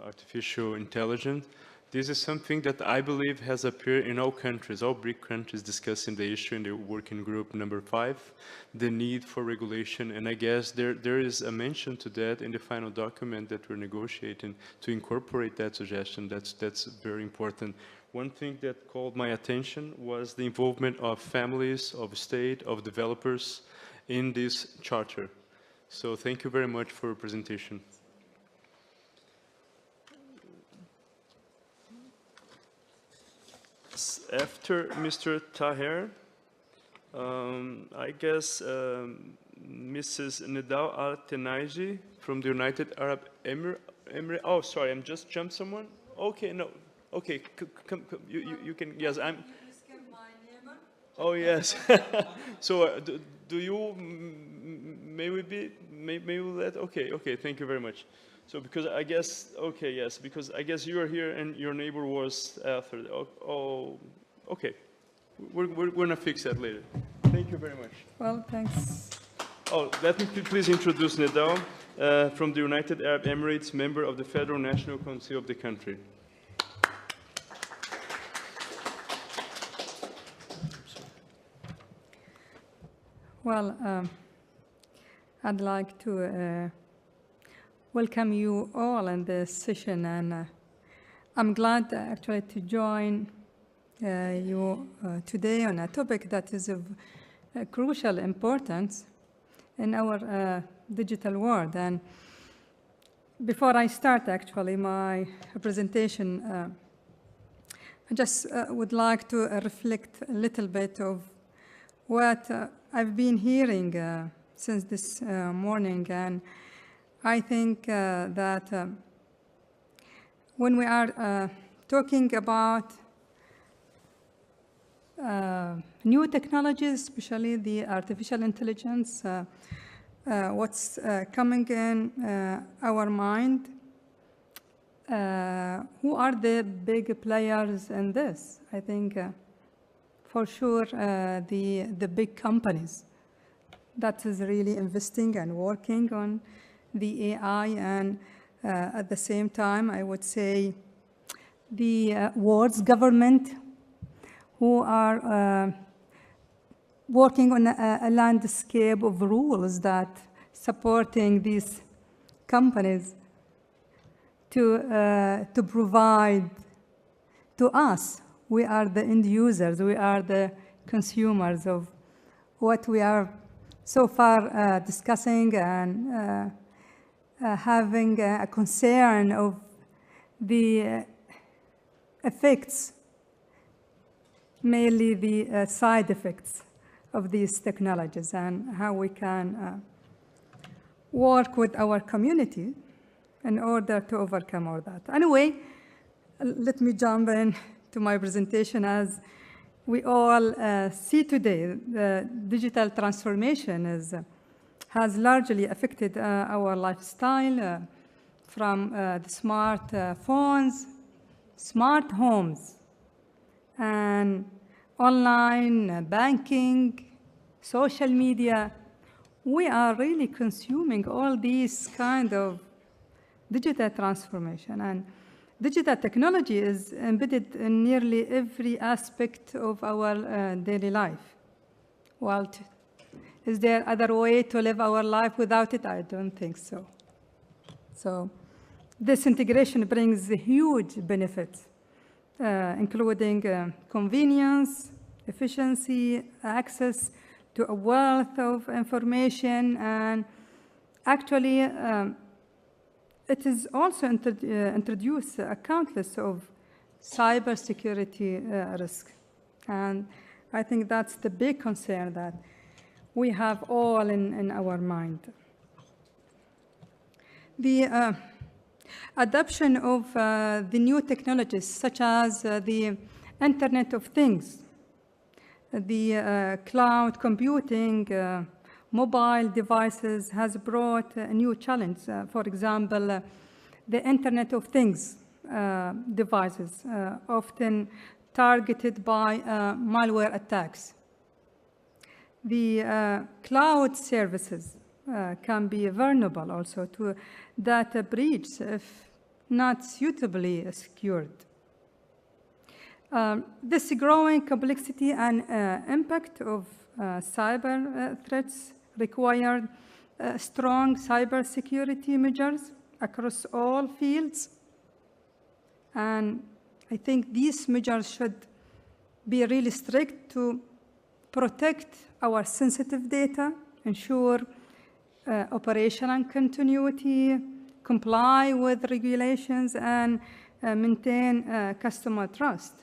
artificial intelligence. This is something that I believe has appeared in all countries, all BRIC countries discussing the issue in the working group number 5, the need for regulation. And I guess there is a mention to that in the final document that we're negotiating to incorporate that suggestion. That's very important. One thing that called my attention was the involvement of families, of state, of developers in this charter. So thank you very much for your presentation. After Mr. Taher, I guess Mrs. Nidal Al-Tenaji from the United Arab Emirates. Oh, sorry, I'm just jumped someone. Okay, no. Okay, come, you can. Yes, I'm. Oh yes. So do you? May we let? Okay. Thank you very much. So because I guess, okay, yes, because I guess you are here and your neighbor was after. Oh, okay. We're gonna fix that later. Thank you very much. Well, thanks. Oh, let me please introduce Nidal from the United Arab Emirates, member of the Federal National Council of the country. Well, I'd like to welcome you all in this session, and I'm glad actually to join you today on a topic that is of crucial importance in our digital world. And before I start actually my presentation, I just would like to reflect a little bit of what I've been hearing since this morning. And I think that when we are talking about new technologies, especially the artificial intelligence, what's coming in our mind, who are the big players in this? I think for sure the big companies that is really investing and working on the AI, and at the same time, I would say the world's government who are working on a landscape of rules that supporting these companies to provide to us. We are the end users, we are the consumers of what we are so far discussing and having a concern of the effects, mainly the side effects of these technologies and how we can work with our community in order to overcome all that. Anyway, let me jump in to my presentation. As we all see today, the digital transformation has largely affected our lifestyle from the smart phones, smart homes, and online banking, social media. We are really consuming all these kind of digital transformation, and digital technology is embedded in nearly every aspect of our daily life. Well, is there other way to live our life without it? I don't think so. So this integration brings huge benefits, including convenience, efficiency, access to a wealth of information, and actually it is also introduced a countless of cybersecurity risks. And I think that's the big concern that we have all in our mind. The adoption of the new technologies, such as the Internet of Things, the cloud computing, mobile devices, has brought a new challenge. For example, the Internet of Things devices, often targeted by malware attacks. The cloud services can be vulnerable also to data breach if not suitably secured. This growing complexity and impact of cyber threats require strong cybersecurity measures across all fields. And I think these measures should be really strict to protect our sensitive data, ensure operational continuity, comply with regulations, and maintain customer trust.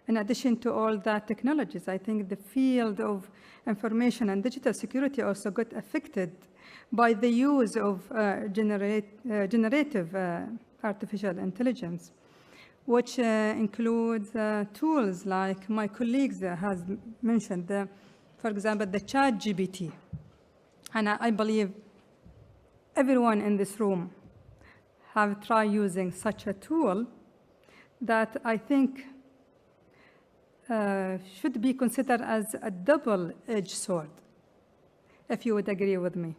In addition to all that technologies, I think the field of information and digital security also got affected by the use of generative artificial intelligence, which includes tools like my colleagues has mentioned, for example, the ChatGPT. And I believe everyone in this room have tried using such a tool that I think should be considered as a double-edged sword, if you would agree with me.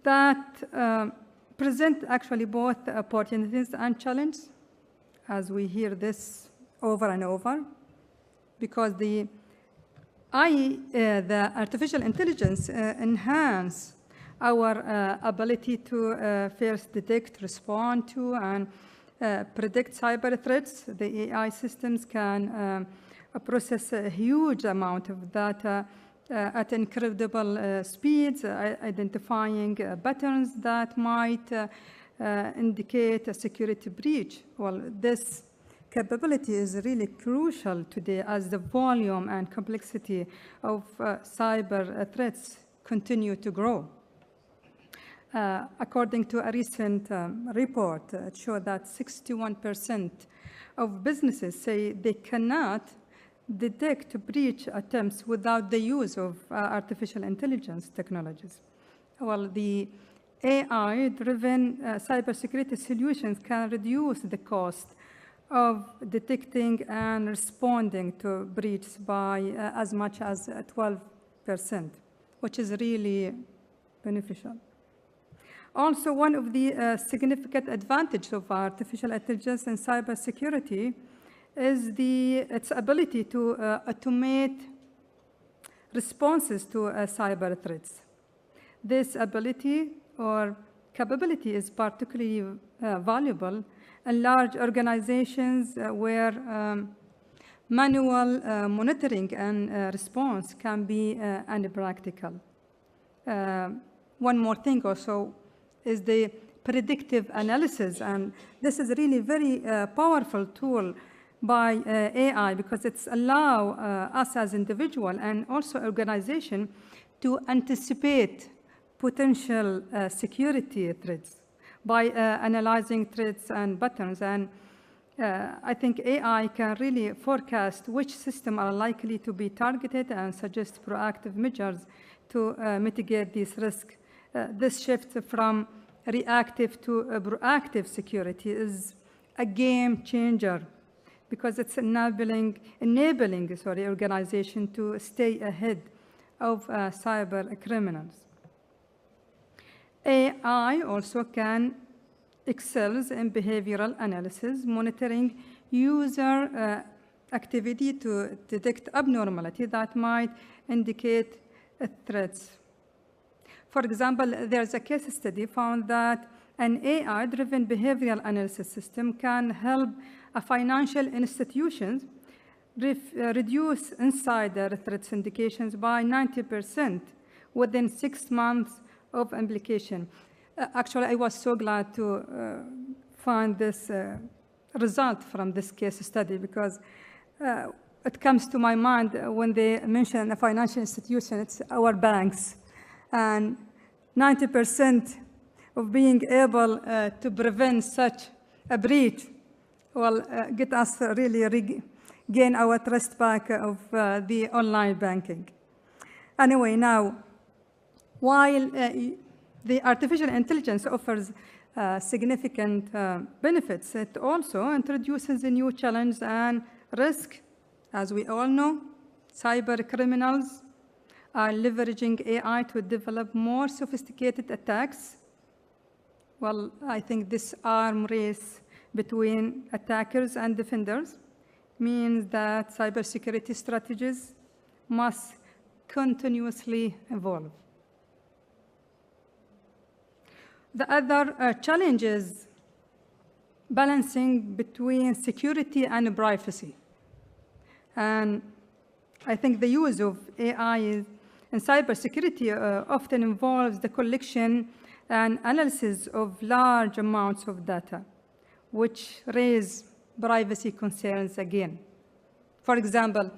That present actually both opportunities and challenges, as we hear this over and over, because the artificial intelligence enhance our ability to first detect, respond to, and predict cyber threats. The AI systems can process a huge amount of data at incredible speeds, identifying patterns that might indicate a security breach. Well, this capability is really crucial today as the volume and complexity of cyber threats continue to grow. According to a recent report, it showed that 61% of businesses say they cannot detect breach attempts without the use of artificial intelligence technologies. Well, the AI-driven cybersecurity solutions can reduce the cost of detecting and responding to breaches by as much as 12%, which is really beneficial. Also, one of the significant advantages of artificial intelligence and cybersecurity is its ability to automate responses to cyber threats. This ability or capability is particularly valuable in large organizations where manual monitoring and response can be impractical. One more thing also is the predictive analysis. And this is really very powerful tool by AI, because it's allow us as individual and also organization to anticipate potential security threats by analyzing threats and patterns. And I think AI can really forecast which systems are likely to be targeted and suggest proactive measures to mitigate these risks. This shift from reactive to proactive security is a game changer, because it's enabling organization to stay ahead of cyber criminals. AI also can excels in behavioral analysis, monitoring user activity to detect abnormality that might indicate threats. For example, there's a case study found that an AI-driven behavioral analysis system can help a financial institutions reduce insider threats indications by 90% within 6 months of implementation. Actually, I was so glad to find this result from this case study, because it comes to my mind when they mention a financial institution, it's our banks. And 90% of being able to prevent such a breach will get us really regain our trust back of the online banking. Anyway, now, while the artificial intelligence offers significant benefits, it also introduces a new challenge and risk. As we all know, cyber criminals are leveraging AI to develop more sophisticated attacks. Well, I think this arm race between attackers and defenders means that cybersecurity strategies must continuously evolve. The other challenge is balancing between security and privacy. And I think the use of AI in cybersecurity often involves the collection and analysis of large amounts of data, which raise privacy concerns again. For example,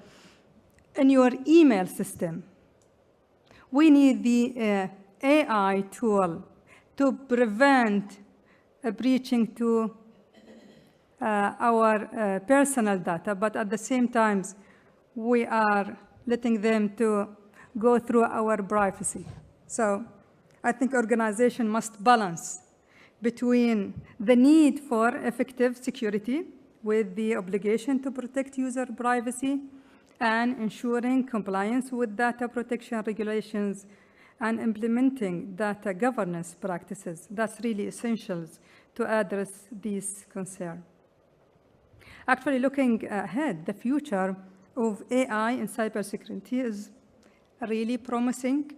in your email system, we need the AI tool to prevent breaching to our personal data, but at the same time, we are letting them to go through our privacy. So I think organization must balance between the need for effective security with the obligation to protect user privacy and ensuring compliance with data protection regulations and implementing data governance practices. That's really essential to address these concerns. Actually, looking ahead, the future of AI in cybersecurity is really promising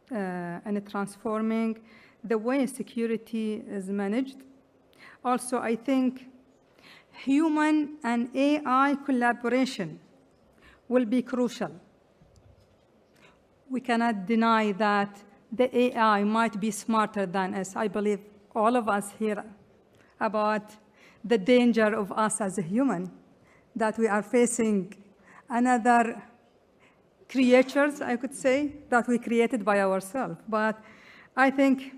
and transforming the way security is managed. Also, I think human and AI collaboration will be crucial. We cannot deny that the AI might be smarter than us. I believe all of us here about the danger of us as a human, that we are facing another creatures, I could say, that we created by ourselves. But I think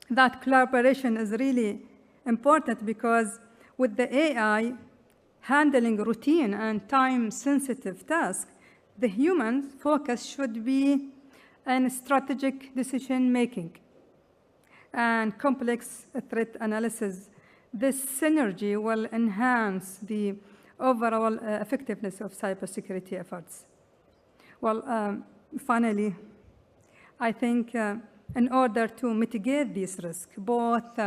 that collaboration is really important, because with the AI handling routine and time-sensitive tasks, the human focus should be on strategic decision-making and complex threat analysis. This synergy will enhance the overall effectiveness of cybersecurity efforts. Well, finally, I think in order to mitigate these risks, both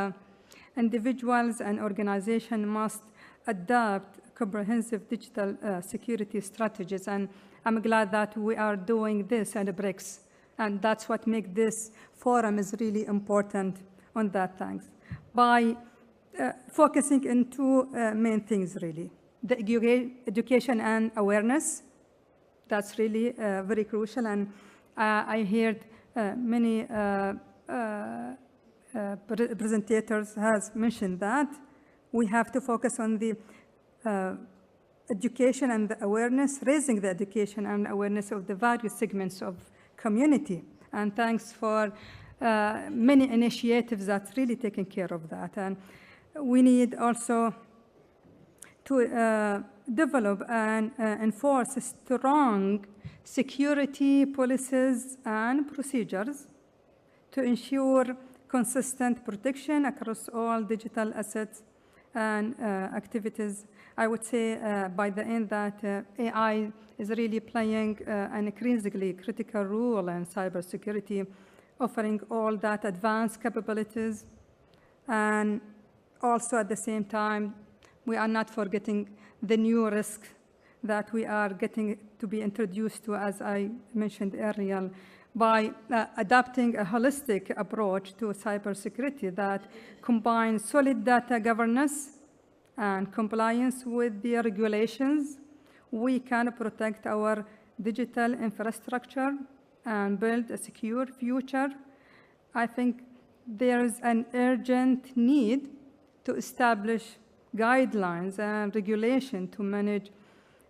individuals and organizations must adopt comprehensive digital security strategies. And I'm glad that we are doing this at BRICS. And that's what makes this forum is really important on that. Thanks. By focusing on two main things, really. The education and awareness, that's really very crucial. And I heard many presentators has mentioned that we have to focus on the education and the awareness, raising the education and awareness of the various segments of community. And thanks for many initiatives that's really taking care of that. And we need also to develop and enforce strong security policies and procedures to ensure consistent protection across all digital assets and activities. I would say by the end that AI is really playing an increasingly critical role in cybersecurity, offering all that advanced capabilities. And also at the same time, we are not forgetting the new risks that we are getting to be introduced to, as I mentioned earlier, by adopting a holistic approach to cybersecurity that combines solid data governance and compliance with the regulations. We can protect our digital infrastructure and build a secure future. I think there is an urgent need to establish guidelines and regulation to manage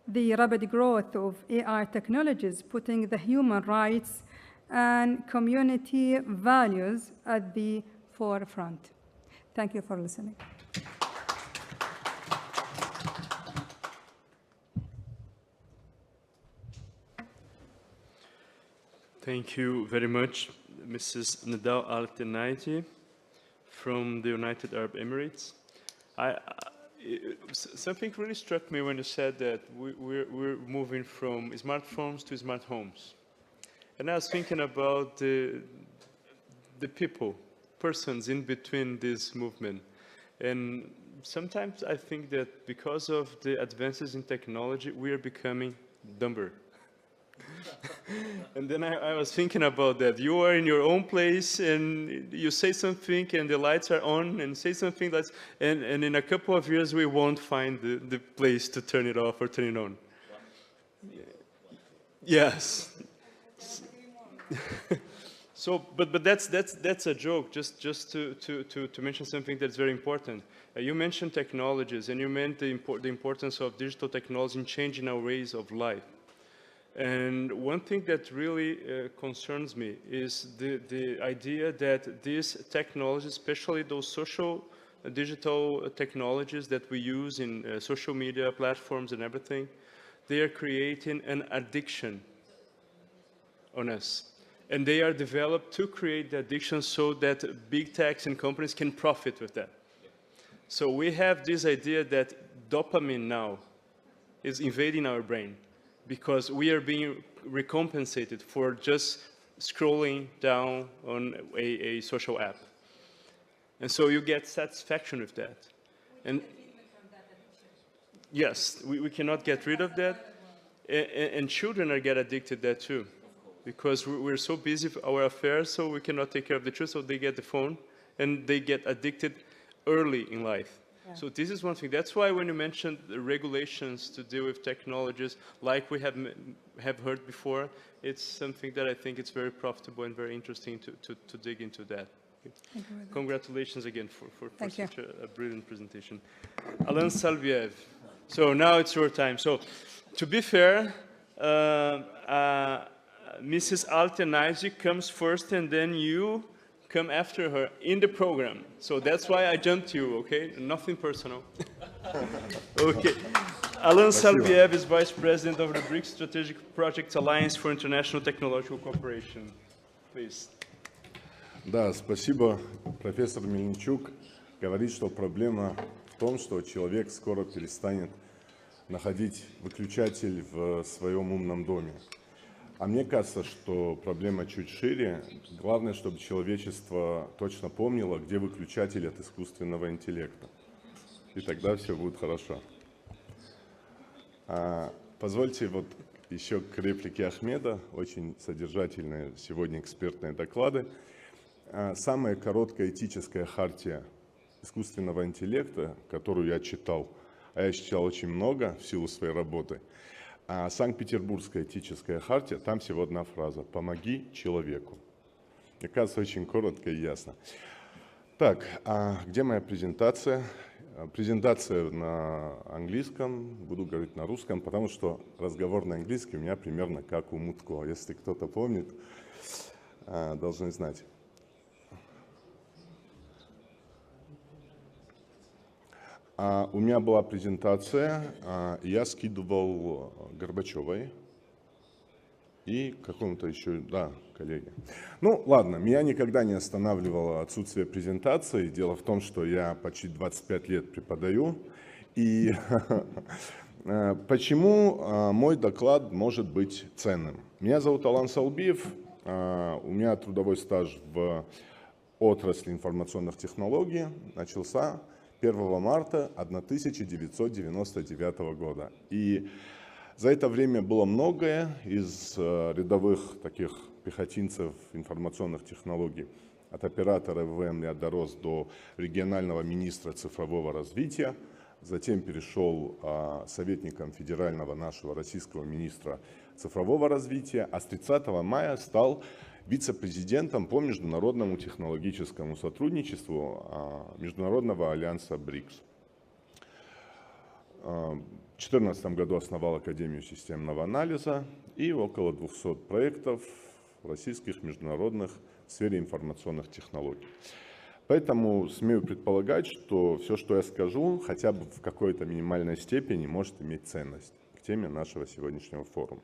the rapid growth of AI technologies, putting the human rights and community values at the forefront. Thank you for listening. Thank you very much, Mrs. Nadal Al-Tenaiti from the United Arab Emirates. Something really struck me when you said that we're moving from smartphones to smart homes. And I was thinking about the persons in between this movement. And sometimes I think that because of the advances in technology, we are becoming dumber. And then I was thinking about that. You are in your own place and you say something and the lights are on and say something, and in a couple of years we won't find the place to turn it off or turn it on. Yes. So, but that's a joke, just to mention something that's very important. You mentioned technologies and you meant the importance of digital technology in changing our ways of life. And one thing that really concerns me is the idea that these technologies, especially those social digital technologies that we use in social media platforms and everything, they are creating an addiction on us. And they are developed to create the addiction so that big techs and companies can profit with that. So we have this idea that dopamine now is invading our brain, because we are being recompensated for just scrolling down on a social app. And so you get satisfaction with that. And yes, we cannot get rid of that. And children are get addicted to that too, because we're so busy with our affairs, so we cannot take care of the children, so they get the phone, and they get addicted early in life. Yeah. So this is one thing. That's why when you mentioned the regulations to deal with technologies, like we have heard before, it's something that I think it's very profitable and very interesting to dig into that. Congratulations again for such a brilliant presentation. Alain Salviev. So now it's your time. So to be fair, Mrs. Al-Tenaiti comes first and then you come after her in the program. So that's why I jumped you, okay? Nothing personal. Okay. Alain Salviev is Vice President of the BRICS Strategic Projects Alliance for International Technological Cooperation. Please. Да, спасибо. Профессор Мельничук говорит, что проблема в том, что человек скоро перестанет находить выключатель в своем умном доме. А мне кажется, что проблема чуть шире. Главное, чтобы человечество точно помнило, где выключатель от искусственного интеллекта. И тогда все будет хорошо. Позвольте вот еще к реплике Ахмеда. Очень содержательные сегодня экспертные доклады. Самая короткая этическая хартия искусственного интеллекта, которую я читал, а я читал очень много в силу своей работы, Санкт-Петербургская этическая хартия, там всего одна фраза: «Помоги человеку». Мне кажется, очень коротко и ясно. Так, а где моя презентация? Презентация на английском, буду говорить на русском, потому что разговор на английском у меня примерно как у Мутко. Если кто-то помнит, должны знать. У меня была презентация, я скидывал Горбачевой и какому-то еще, да, коллеге. Ну, ладно, меня никогда не останавливало отсутствие презентации. Дело в том, что я почти 25 лет преподаю. И почему мой доклад может быть ценным? Меня зовут Алан Салбиев, у меня трудовой стаж в отрасли информационных технологий начался 1 марта 1999 года. И за это время было многое из рядовых таких пехотинцев информационных технологий, от оператора ВМ я дорос до регионального министра цифрового развития, затем перешел советником федерального нашего российского министра цифрового развития, а с 30 мая стал вице-президентом по международному технологическому сотрудничеству Международного альянса BRICS. В 2014 году основал Академию системного анализа и около 200 проектов российских, международных в сфере информационных технологий. Поэтому смею предполагать, что все, что я скажу, хотя бы в какой-то минимальной степени может иметь ценность к теме нашего сегодняшнего форума.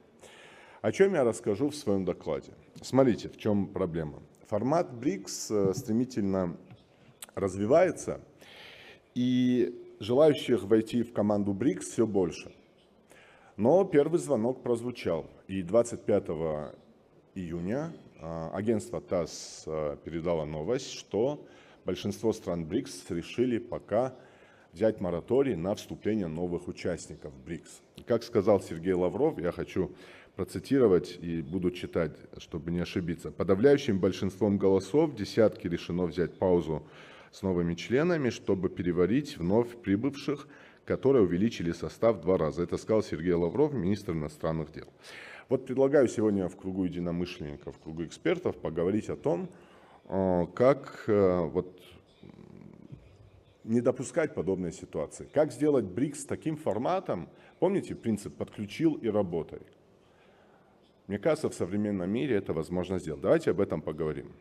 О чем я расскажу в своем докладе? Смотрите, в чем проблема. Формат BRICS стремительно развивается, и желающих войти в команду BRICS все больше. Но первый звонок прозвучал, и 25 июня агентство ТАСС передало новость, что большинство стран БРИКС решили пока взять мораторий на вступление новых участников БРИКС. Как сказал Сергей Лавров, я хочу процитировать и буду читать, чтобы не ошибиться. Подавляющим большинством голосов десятки решено взять паузу с новыми членами, чтобы переварить вновь прибывших, которые увеличили состав в 2 раза. Это сказал Сергей Лавров, министр иностранных дел. Вот предлагаю сегодня в кругу единомышленников, в кругу экспертов поговорить о том, как не допускать подобной ситуации. Как сделать БРИКС таким форматом, помните принцип «подключил и работай». Мне кажется, в современном мире это возможно сделать. Давайте об этом поговорим.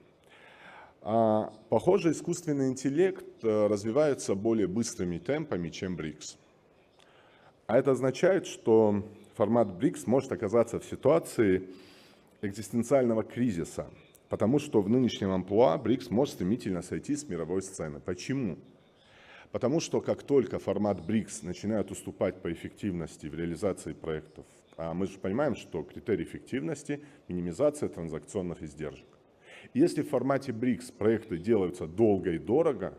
Похоже, искусственный интеллект развивается более быстрыми темпами, чем БРИКС. А это означает, что формат БРИКС может оказаться в ситуации экзистенциального кризиса, потому что в нынешнем амплуа БРИКС может стремительно сойти с мировой сцены. Почему? Потому что как только формат БРИКС начинает уступать по эффективности в реализации проектов, а мы же понимаем, что критерий эффективности – минимизация транзакционных издержек. Если в формате БРИКС проекты делаются долго и дорого,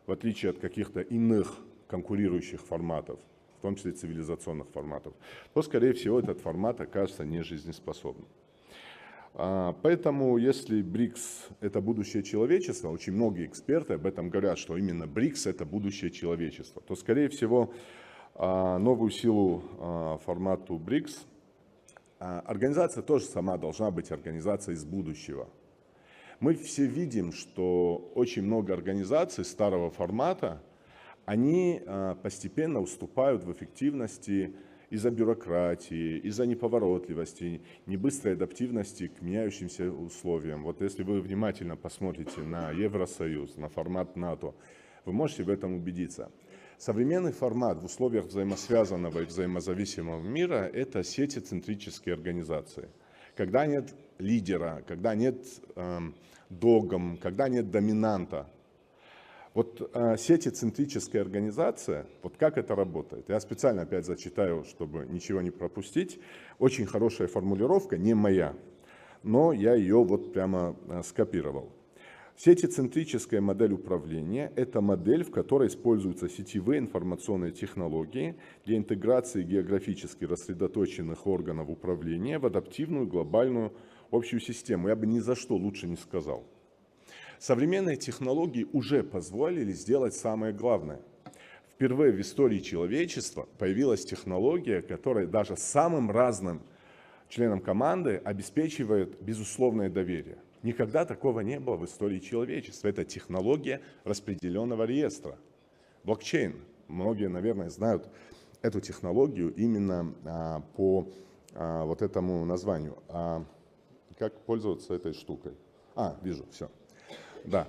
в отличие от каких-то иных конкурирующих форматов, в том числе цивилизационных форматов, то, скорее всего, этот формат окажется нежизнеспособным. Поэтому, если БРИКС – это будущее человечества, очень многие эксперты об этом говорят, что именно БРИКС – это будущее человечества, то, скорее всего, новую силу формату БРИКС организация тоже сама должна быть организацией из будущего. Мы все видим, что очень много организаций старого формата, они постепенно уступают в эффективности из-за бюрократии, из-за неповоротливости, небыстрой адаптивности к меняющимся условиям. Вот если вы внимательно посмотрите на Евросоюз, на формат НАТО, вы можете в этом убедиться. Современный формат в условиях взаимосвязанного и взаимозависимого мира – это сетицентрические организации. Когда нет лидера, когда нет догм, когда нет доминанта. Вот сетицентрическая организация, вот как это работает? Я специально опять зачитаю, чтобы ничего не пропустить. Очень хорошая формулировка, не моя, но я ее вот прямо скопировал. Сетицентрическая модель управления – это модель, в которой используются сетевые информационные технологии для интеграции географически рассредоточенных органов управления в адаптивную глобальную общую систему. Я бы ни за что лучше не сказал. Современные технологии уже позволили сделать самое главное. Впервые в истории человечества появилась технология, которая даже самым разным членам команды обеспечивает безусловное доверие. Никогда такого не было в истории человечества. Это технология распределенного реестра. Блокчейн. Многие, наверное, знают эту технологию именно по вот этому названию. Как пользоваться этой штукой? Вижу, все. Да.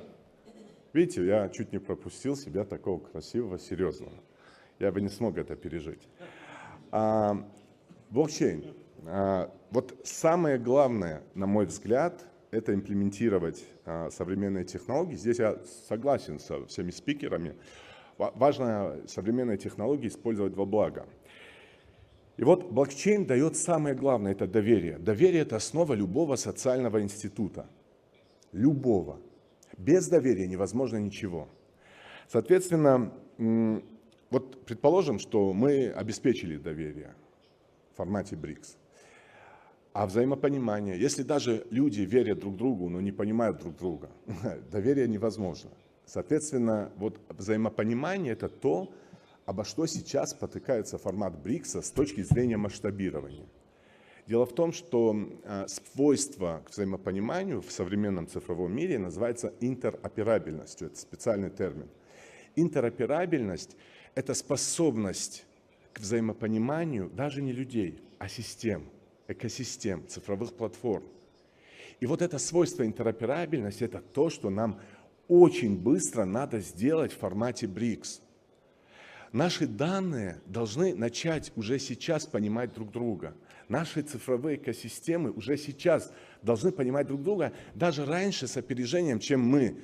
Видите, я чуть не пропустил себя такого красивого, серьезного. Я бы не смог это пережить. Блокчейн. Вот самое главное, на мой взгляд, это имплементировать современные технологии. Здесь я согласен со всеми спикерами. Важно современные технологии использовать во благо. И вот блокчейн дает самое главное, это доверие. Доверие – это основа любого социального института. Любого. Без доверия невозможно ничего. Соответственно, вот предположим, что мы обеспечили доверие в формате BRICS. А взаимопонимание, если даже люди верят друг другу, но не понимают друг друга, доверие невозможно. Соответственно, вот взаимопонимание – это то, обо что сейчас спотыкается формат BRICS с точки зрения масштабирования. Дело в том, что свойство к взаимопониманию в современном цифровом мире называется интероперабельностью. Это специальный термин. Интероперабельность – это способность к взаимопониманию даже не людей, а систем, экосистем, цифровых платформ. И вот это свойство интероперабельности – это то, что нам очень быстро надо сделать в формате BRICS. Наши данные должны начать уже сейчас понимать друг друга. Наши цифровые экосистемы уже сейчас должны понимать друг друга, даже раньше с опережением, чем мы.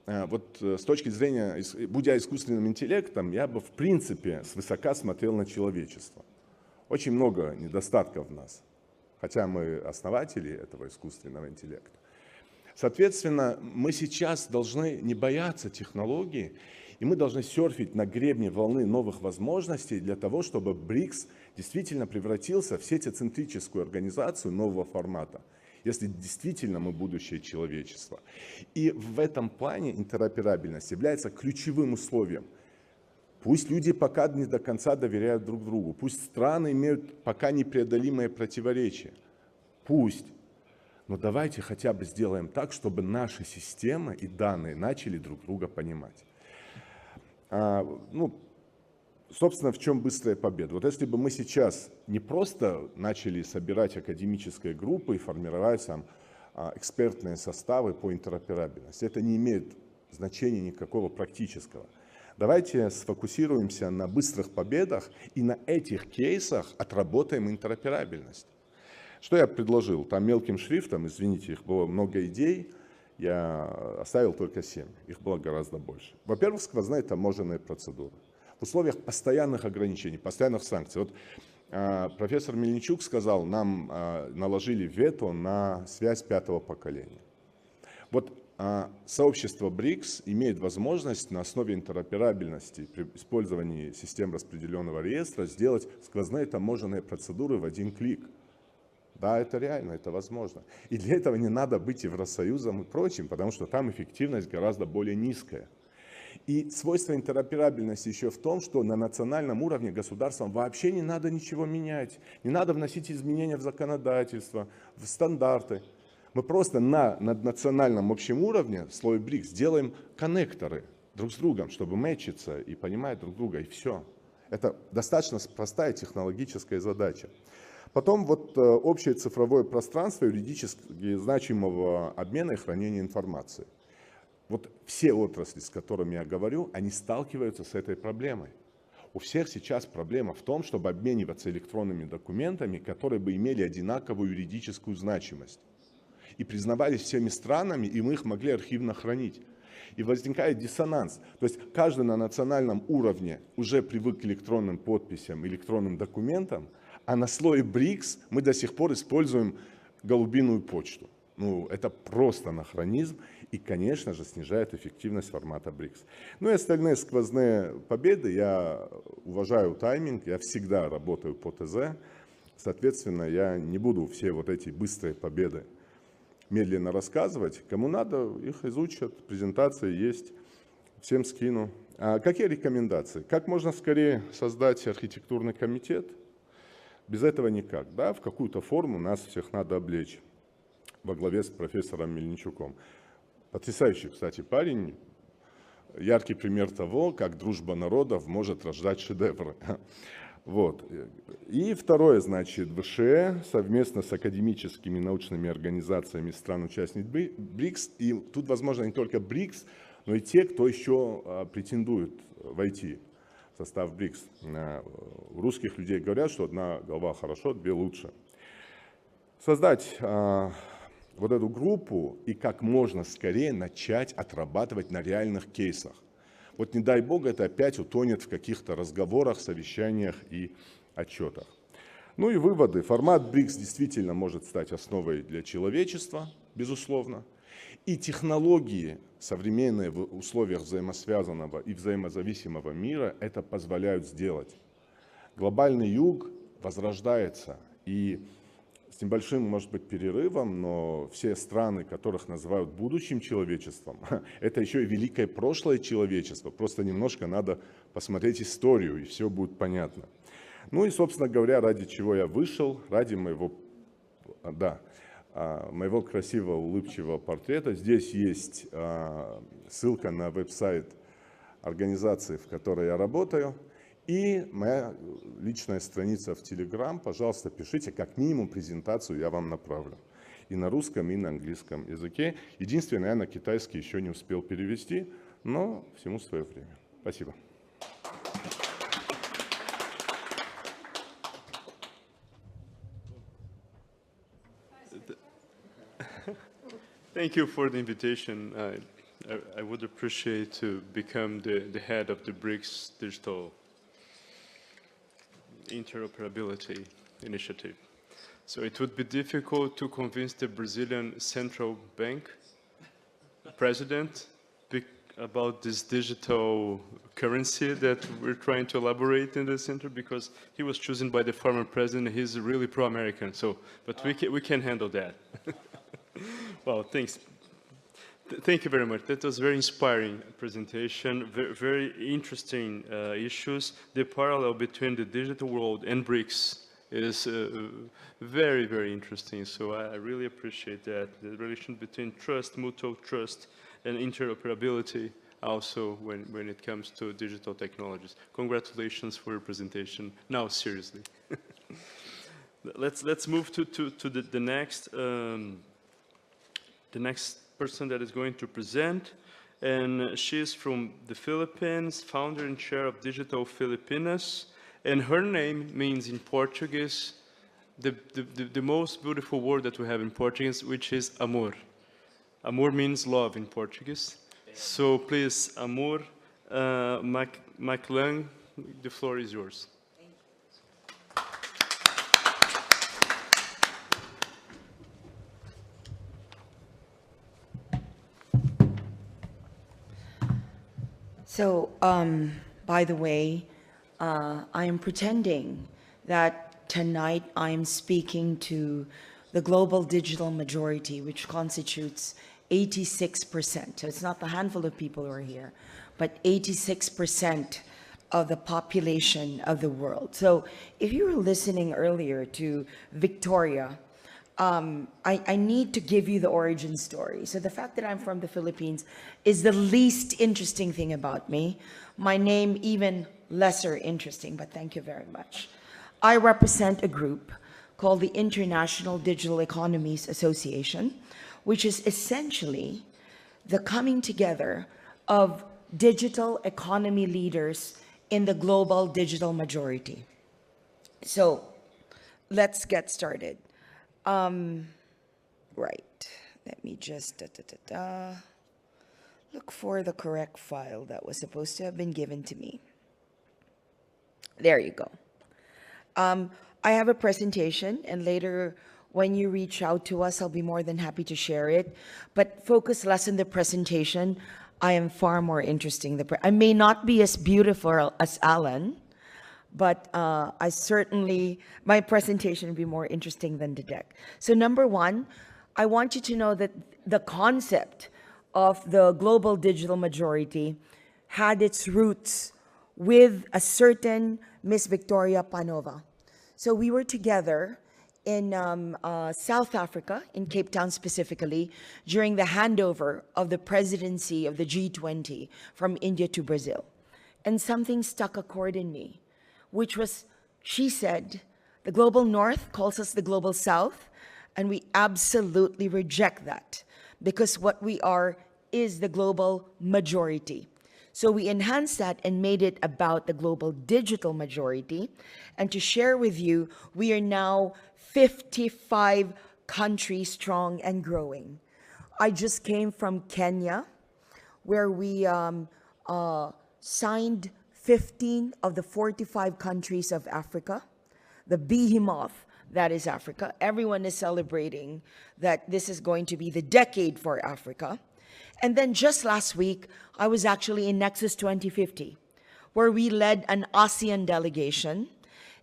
Вот с точки зрения, будя искусственным интеллектом, я бы в принципе свысока смотрел на человечество. Очень много недостатков в нас, хотя мы основатели этого искусственного интеллекта. Соответственно, мы сейчас должны не бояться технологий, и мы должны серфить на гребне волны новых возможностей для того, чтобы BRICS действительно превратился в сетецентрическую организацию нового формата, если действительно мы будущее человечества. И в этом плане интероперабельность является ключевым условием. Пусть люди пока не до конца доверяют друг другу, пусть страны имеют пока непреодолимые противоречия, пусть. Но давайте хотя бы сделаем так, чтобы наши системы и данные начали друг друга понимать. Собственно, в чем быстрая победа? Вот если бы мы сейчас не просто начали собирать академические группы и формировать там экспертные составы по интероперабельности, это не имеет значения никакого практического. Давайте сфокусируемся на быстрых победах и на этих кейсах отработаем интероперабельность. Что я предложил? Там мелким шрифтом, извините, их было много идей, я оставил только 7, их было гораздо больше. Во-первых, сквозные таможенные процедуры. В условиях постоянных ограничений, постоянных санкций. Вот профессор Мельничук сказал, нам наложили вето на связь 5-го поколения. Вот сообщество BRICS имеет возможность на основе интероперабельности при использовании систем распределенного реестра сделать сквозные таможенные процедуры в один клик. Да, это реально, это возможно. И для этого не надо быть Евросоюзом и прочим, потому что там эффективность гораздо более низкая. И свойство интероперабельности еще в том, что на национальном уровне государствам вообще не надо ничего менять, не надо вносить изменения в законодательство, в стандарты. Мы просто на наднациональном общем уровне, в слое BRICS, делаем коннекторы друг с другом, чтобы мэчиться и понимать друг друга, и все. Это достаточно простая технологическая задача. Потом вот общее цифровое пространство юридически значимого обмена и хранения информации. Вот все отрасли, с которыми я говорю, они сталкиваются с этой проблемой. У всех сейчас проблема в том, чтобы обмениваться электронными документами, которые бы имели одинаковую юридическую значимость. И признавались всеми странами, и мы их могли архивно хранить. И возникает диссонанс. То есть каждый на национальном уровне уже привык к электронным подписям, электронным документам, а на слое BRICS мы до сих пор используем голубиную почту. Это просто анахронизм и, конечно же, снижает эффективность формата BRICS. Ну и остальные сквозные победы. Я уважаю тайминг, я всегда работаю по ТЗ. Соответственно, я не буду все вот эти быстрые победы медленно рассказывать. Кому надо, их изучат. Презентации есть. Всем скину. Какие рекомендации? Как можно скорее создать архитектурный комитет? без этого никак. Да, в какую-то форму нас всех надо облечь во главе с профессором Мельничуком. Потрясающий, кстати, парень. Яркий пример того, как дружба народов может рождать шедевры. Вот. И второе, значит, ВШЭ совместно с академическими научными организациями стран-участниц БРИКС, и тут, возможно, не только БРИКС, но и те, кто еще претендует войти в состав БРИКС. У русских людей говорят, что одна голова хорошо, две лучше. Создать вот эту группу и как можно скорее начать отрабатывать на реальных кейсах. Вот не дай бог это опять утонет в каких-то разговорах, совещаниях и отчетах. Ну и выводы. Формат БРИКС действительно может стать основой для человечества, безусловно. И технологии, современные в условиях взаимосвязанного и взаимозависимого мира, это позволяют сделать. Глобальный юг возрождается, и с небольшим, может быть, перерывом, но все страны, которых называют будущим человечеством, это еще и великое прошлое человечества. Просто немножко надо посмотреть историю, и все будет понятно. Ну и, собственно говоря, ради чего я вышел, ради моего красивого, улыбчивого портрета. Здесь есть ссылка на веб-сайт организации, в которой я работаю. И моя личная страница в Telegram, пожалуйста, пишите, как минимум презентацию я вам направлю. И на русском, и на английском языке. Единственное, я на китайский еще не успел перевести, но всему свое время. Спасибо. Thank you for the invitation. I would appreciate to become the head of the BRICS Digital Interoperability Initiative. So it would be difficult to convince the Brazilian Central Bank president about this digital currency that we're trying to elaborate in the center, because he was chosen by the former president. He's really pro-American, so, but we can handle that. Well, thanks. Thank you very much. That was a very inspiring presentation, very interesting issues. The parallel between the digital world and BRICS is very, very interesting. So I really appreciate that. The relation between trust, mutual trust, and interoperability also when it comes to digital technologies. Congratulations for your presentation. Now, seriously. Let's move to the next person that is going to present, and she's from the Philippines, founder and chair of Digital Filipinas, and her name means in Portuguese the most beautiful word that we have in Portuguese, which is amor. Amor means love in Portuguese. So please, Amor Maclan, the floor is yours. So, by the way, I am pretending that tonight I am speaking to the global digital majority, which constitutes 86%. So it's not the handful of people who are here, but 86% of the population of the world. So if you were listening earlier to Victoria, I need to give you the origin story. So the fact that I'm from the Philippines is the least interesting thing about me. My name even lesser interesting, but thank you very much. I represent a group called the International Digital Economies Association, which is essentially the coming together of digital economy leaders in the global digital majority. So let's get started. Right, let me just look for the correct file that was supposed to have been given to me. There you go. I have a presentation, and later when you reach out to us, I'll be more than happy to share it. But focus less on the presentation. I am far more interesting. I may not be as beautiful as Alan, but I certainly, my presentation will be more interesting than the deck. So number one, I want you to know that the concept of the global digital majority had its roots with a certain Miss Victoria Panova. So we were together in South Africa, in Cape Town specifically, during the handover of the presidency of the G20 from India to Brazil. And something stuck a chord in me, which was, she said, the global north calls us the global south, and we absolutely reject that, because what we are is the global majority. So we enhanced that and made it about the global digital majority. And to share with you, we are now 55 countries strong and growing. I just came from Kenya, where we signed 15 of the 45 countries of Africa, the behemoth that is Africa. Everyone is celebrating that this is going to be the decade for Africa. And then just last week, I was actually in Nexus 2050, where we led an ASEAN delegation.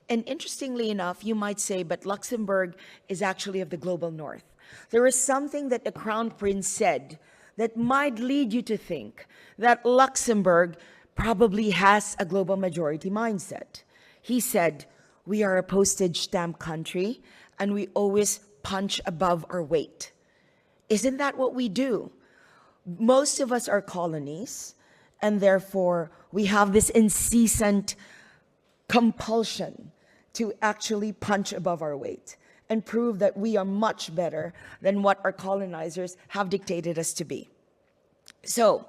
And interestingly enough, you might say, but Luxembourg is actually of the global north. There is something that the Crown Prince said that might lead you to think that Luxembourg probably has a global majority mindset. He said, we are a postage stamp country and we always punch above our weight. Isn't that what we do? Most of us are colonies, and therefore we have this incessant compulsion to actually punch above our weight and prove that we are much better than what our colonizers have dictated us to be. So,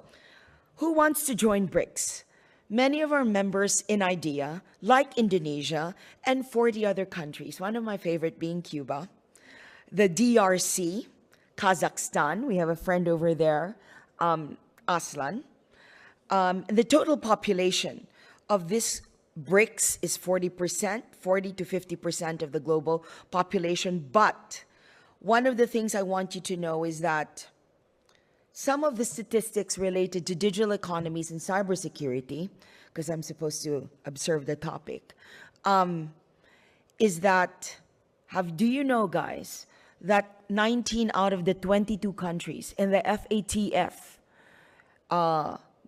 who wants to join BRICS? Many of our members in IDEA, like Indonesia and 40 other countries, one of my favorite being Cuba, the DRC, Kazakhstan, we have a friend over there, Aslan. The total population of this BRICS is 40%, 40 to 50% of the global population. But one of the things I want you to know is that some of the statistics related to digital economies and cybersecurity, because I'm supposed to observe the topic, is that, do you know, guys, that 19 out of the 22 countries in the FATF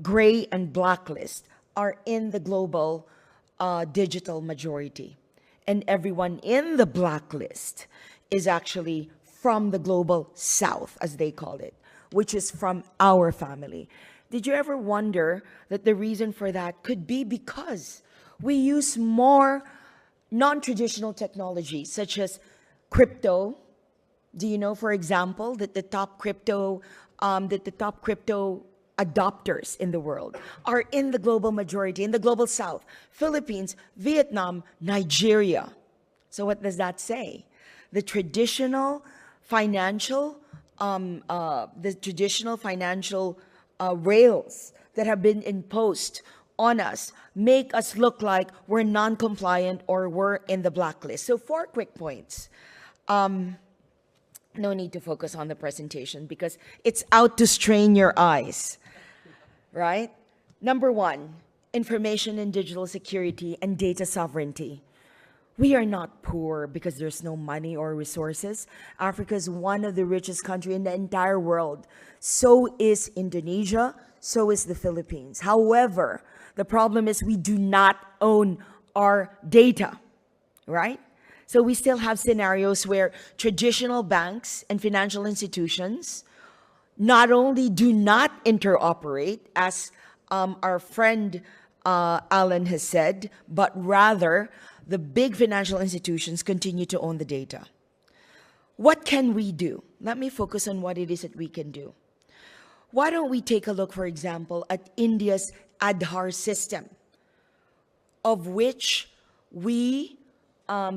gray and blacklist are in the global digital majority. And everyone in the blacklist is actually from the global south, as they call it, which is from our family. Did you ever wonder that the reason for that could be because we use more non-traditional technology, such as crypto? Do you know, for example, that the top crypto adopters in the world are in the global majority, in the global south? Philippines, Vietnam, Nigeria. So what does that say? The traditional financial rails that have been imposed on us make us look like we're non-compliant or we're in the blacklist. So 4 quick points. No need to focus on the presentation because it's out to strain your eyes, right? Number 1, information and digital security and data sovereignty. We are not poor because there's no money or resources. Africa is one of the richest countries in the entire world. So is Indonesia, so is the Philippines. However, the problem is we do not own our data, right? So we still have scenarios where traditional banks and financial institutions not only do not interoperate, as our friend Alan has said, but rather the big financial institutions continue to own the data. What can we do? Let me focus on what it is that we can do. Why don't we take a look, for example, at India's Aadhaar system, of which we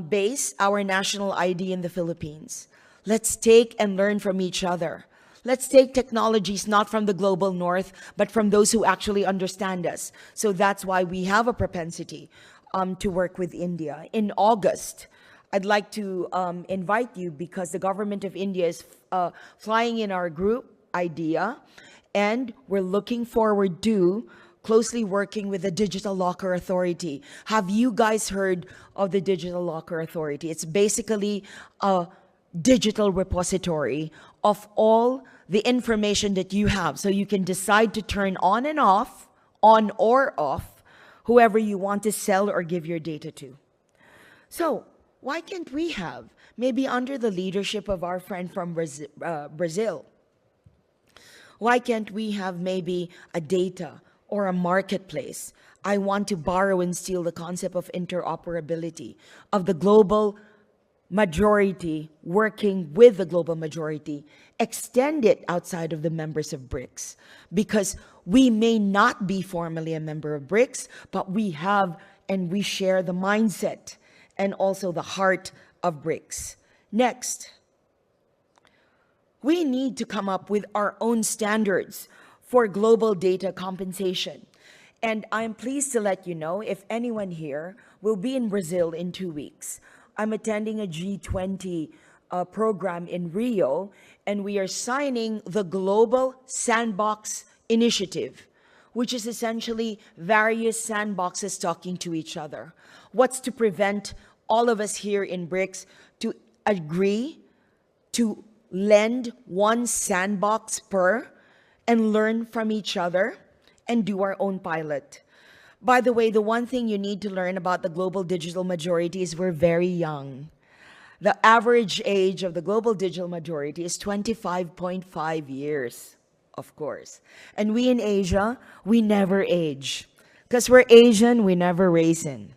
base our national ID in the Philippines. Let's take and learn from each other. Let's take technologies not from the global north, but from those who actually understand us. So that's why we have a propensity to work with India. In August, I'd like to invite you, because the government of India is flying in our group, IDEA, and we're looking forward to closely working with the Digital Locker Authority. Have you guys heard of the Digital Locker Authority? It's basically a digital repository of all the information that you have, so you can decide to turn on and off, on or off, whoever you want to sell or give your data to. So why can't we have, maybe under the leadership of our friend from Brazil, why can't we have maybe a data or a marketplace? I want to borrow and steal the concept of interoperability, of the global majority working with the global majority, extend it outside of the members of BRICS, because we may not be formally a member of BRICS, but we have and we share the mindset and also the heart of BRICS. Next, we need to come up with our own standards for global data compensation. And I'm pleased to let you know, if anyone here will be in Brazil in 2 weeks, I'm attending a G20 program in Rio, and we are signing the Global Sandbox Initiative, which is essentially various sandboxes talking to each other. What's to prevent all of us here in BRICS to agree to lend one sandbox per and learn from each other and do our own pilot? By the way, the one thing you need to learn about the global digital majority is we're very young. The average age of the global digital majority is 25.5 years, of course. And we in Asia, we never age. Because we're Asian, we never raisin.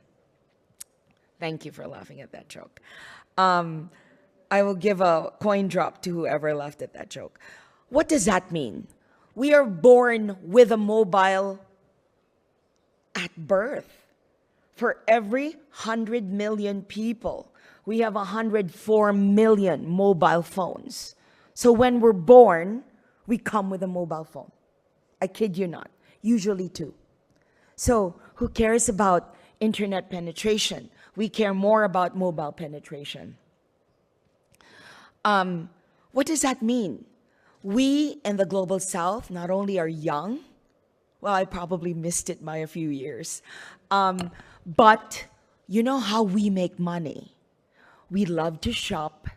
Thank you for laughing at that joke. I will give a coin drop to whoever laughed at that joke. What does that mean? We are born with a mobile at birth. For every 100 million people, we have 104 million mobile phones. So when we're born, we come with a mobile phone. I kid you not, usually 2. So who cares about internet penetration? We care more about mobile penetration. What does that mean? We in the Global South not only are young, well, I probably missed it by a few years, but you know how we make money? We love to shop.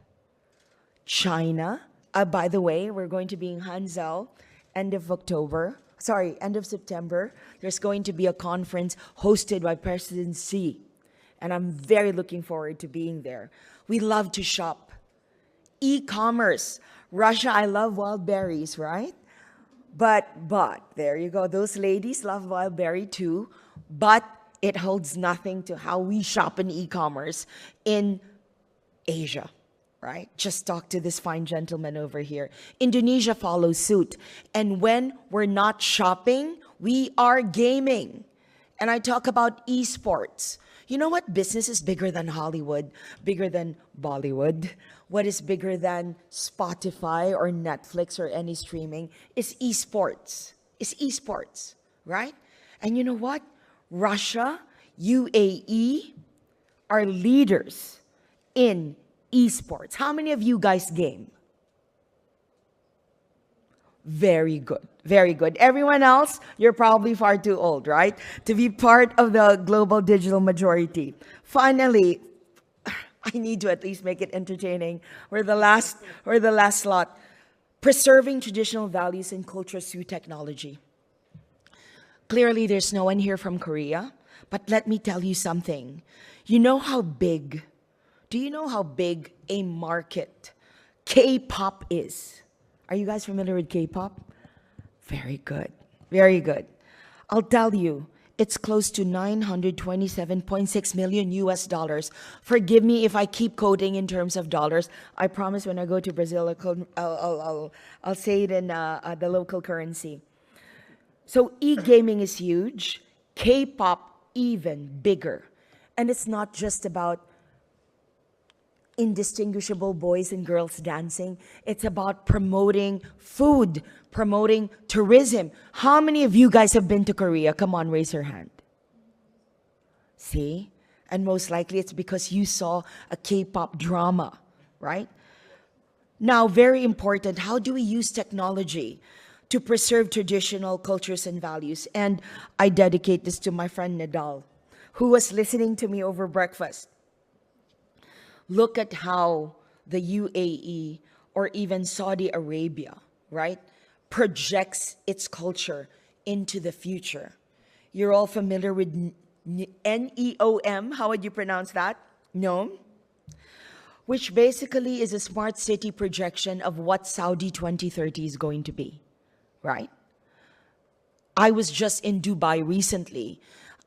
China, by the way, we're going to be in Hangzhou end of September. There's going to be a conference hosted by President Xi, and I'm very looking forward to being there. We love to shop. E-commerce. Russia, I love wild berries, right? But, there you go. Those ladies love wild berry too, but it holds nothing to how we shop in e-commerce in Asia, right? Just talk to this fine gentleman over here. Indonesia follows suit. And when we're not shopping, we are gaming. And I talk about esports. You know what business is bigger than Hollywood, bigger than Bollywood? What is bigger than Spotify or Netflix or any streaming is esports. It's esports, right? And you know what? Russia, UAE are leaders in esports. How many of you guys game? Very good. Very good. Everyone else, you're probably far too old, right? To be part of the global digital majority. Finally, I need to at least make it entertaining. We're the last slot. Preserving traditional values and cultures through technology. Clearly, there's no one here from Korea, but let me tell you something. You know how big, do you know how big a market K-pop is? Are you guys familiar with K-pop? Very good. Very good. I'll tell you, it's close to $927.6 million US. Forgive me if I keep quoting in terms of dollars. I promise when I go to Brazil, I'll say it in the local currency. So e-gaming is huge. K-pop even bigger. And it's not just about indistinguishable boys and girls dancing. It's about promoting food, promoting tourism. How many of you guys have been to Korea? Come on, raise your hand. See? And most likely it's because you saw a K-pop drama, right? Now, very important, how do we use technology to preserve traditional cultures and values? And I dedicate this to my friend Nadal, who was listening to me over breakfast. Look at how the UAE or even Saudi Arabia, right, projects its culture into the future. You're all familiar with NEOM. How would you pronounce that? NEOM? which basically is a smart city projection of what Saudi 2030 is going to be, right? I was just in Dubai recently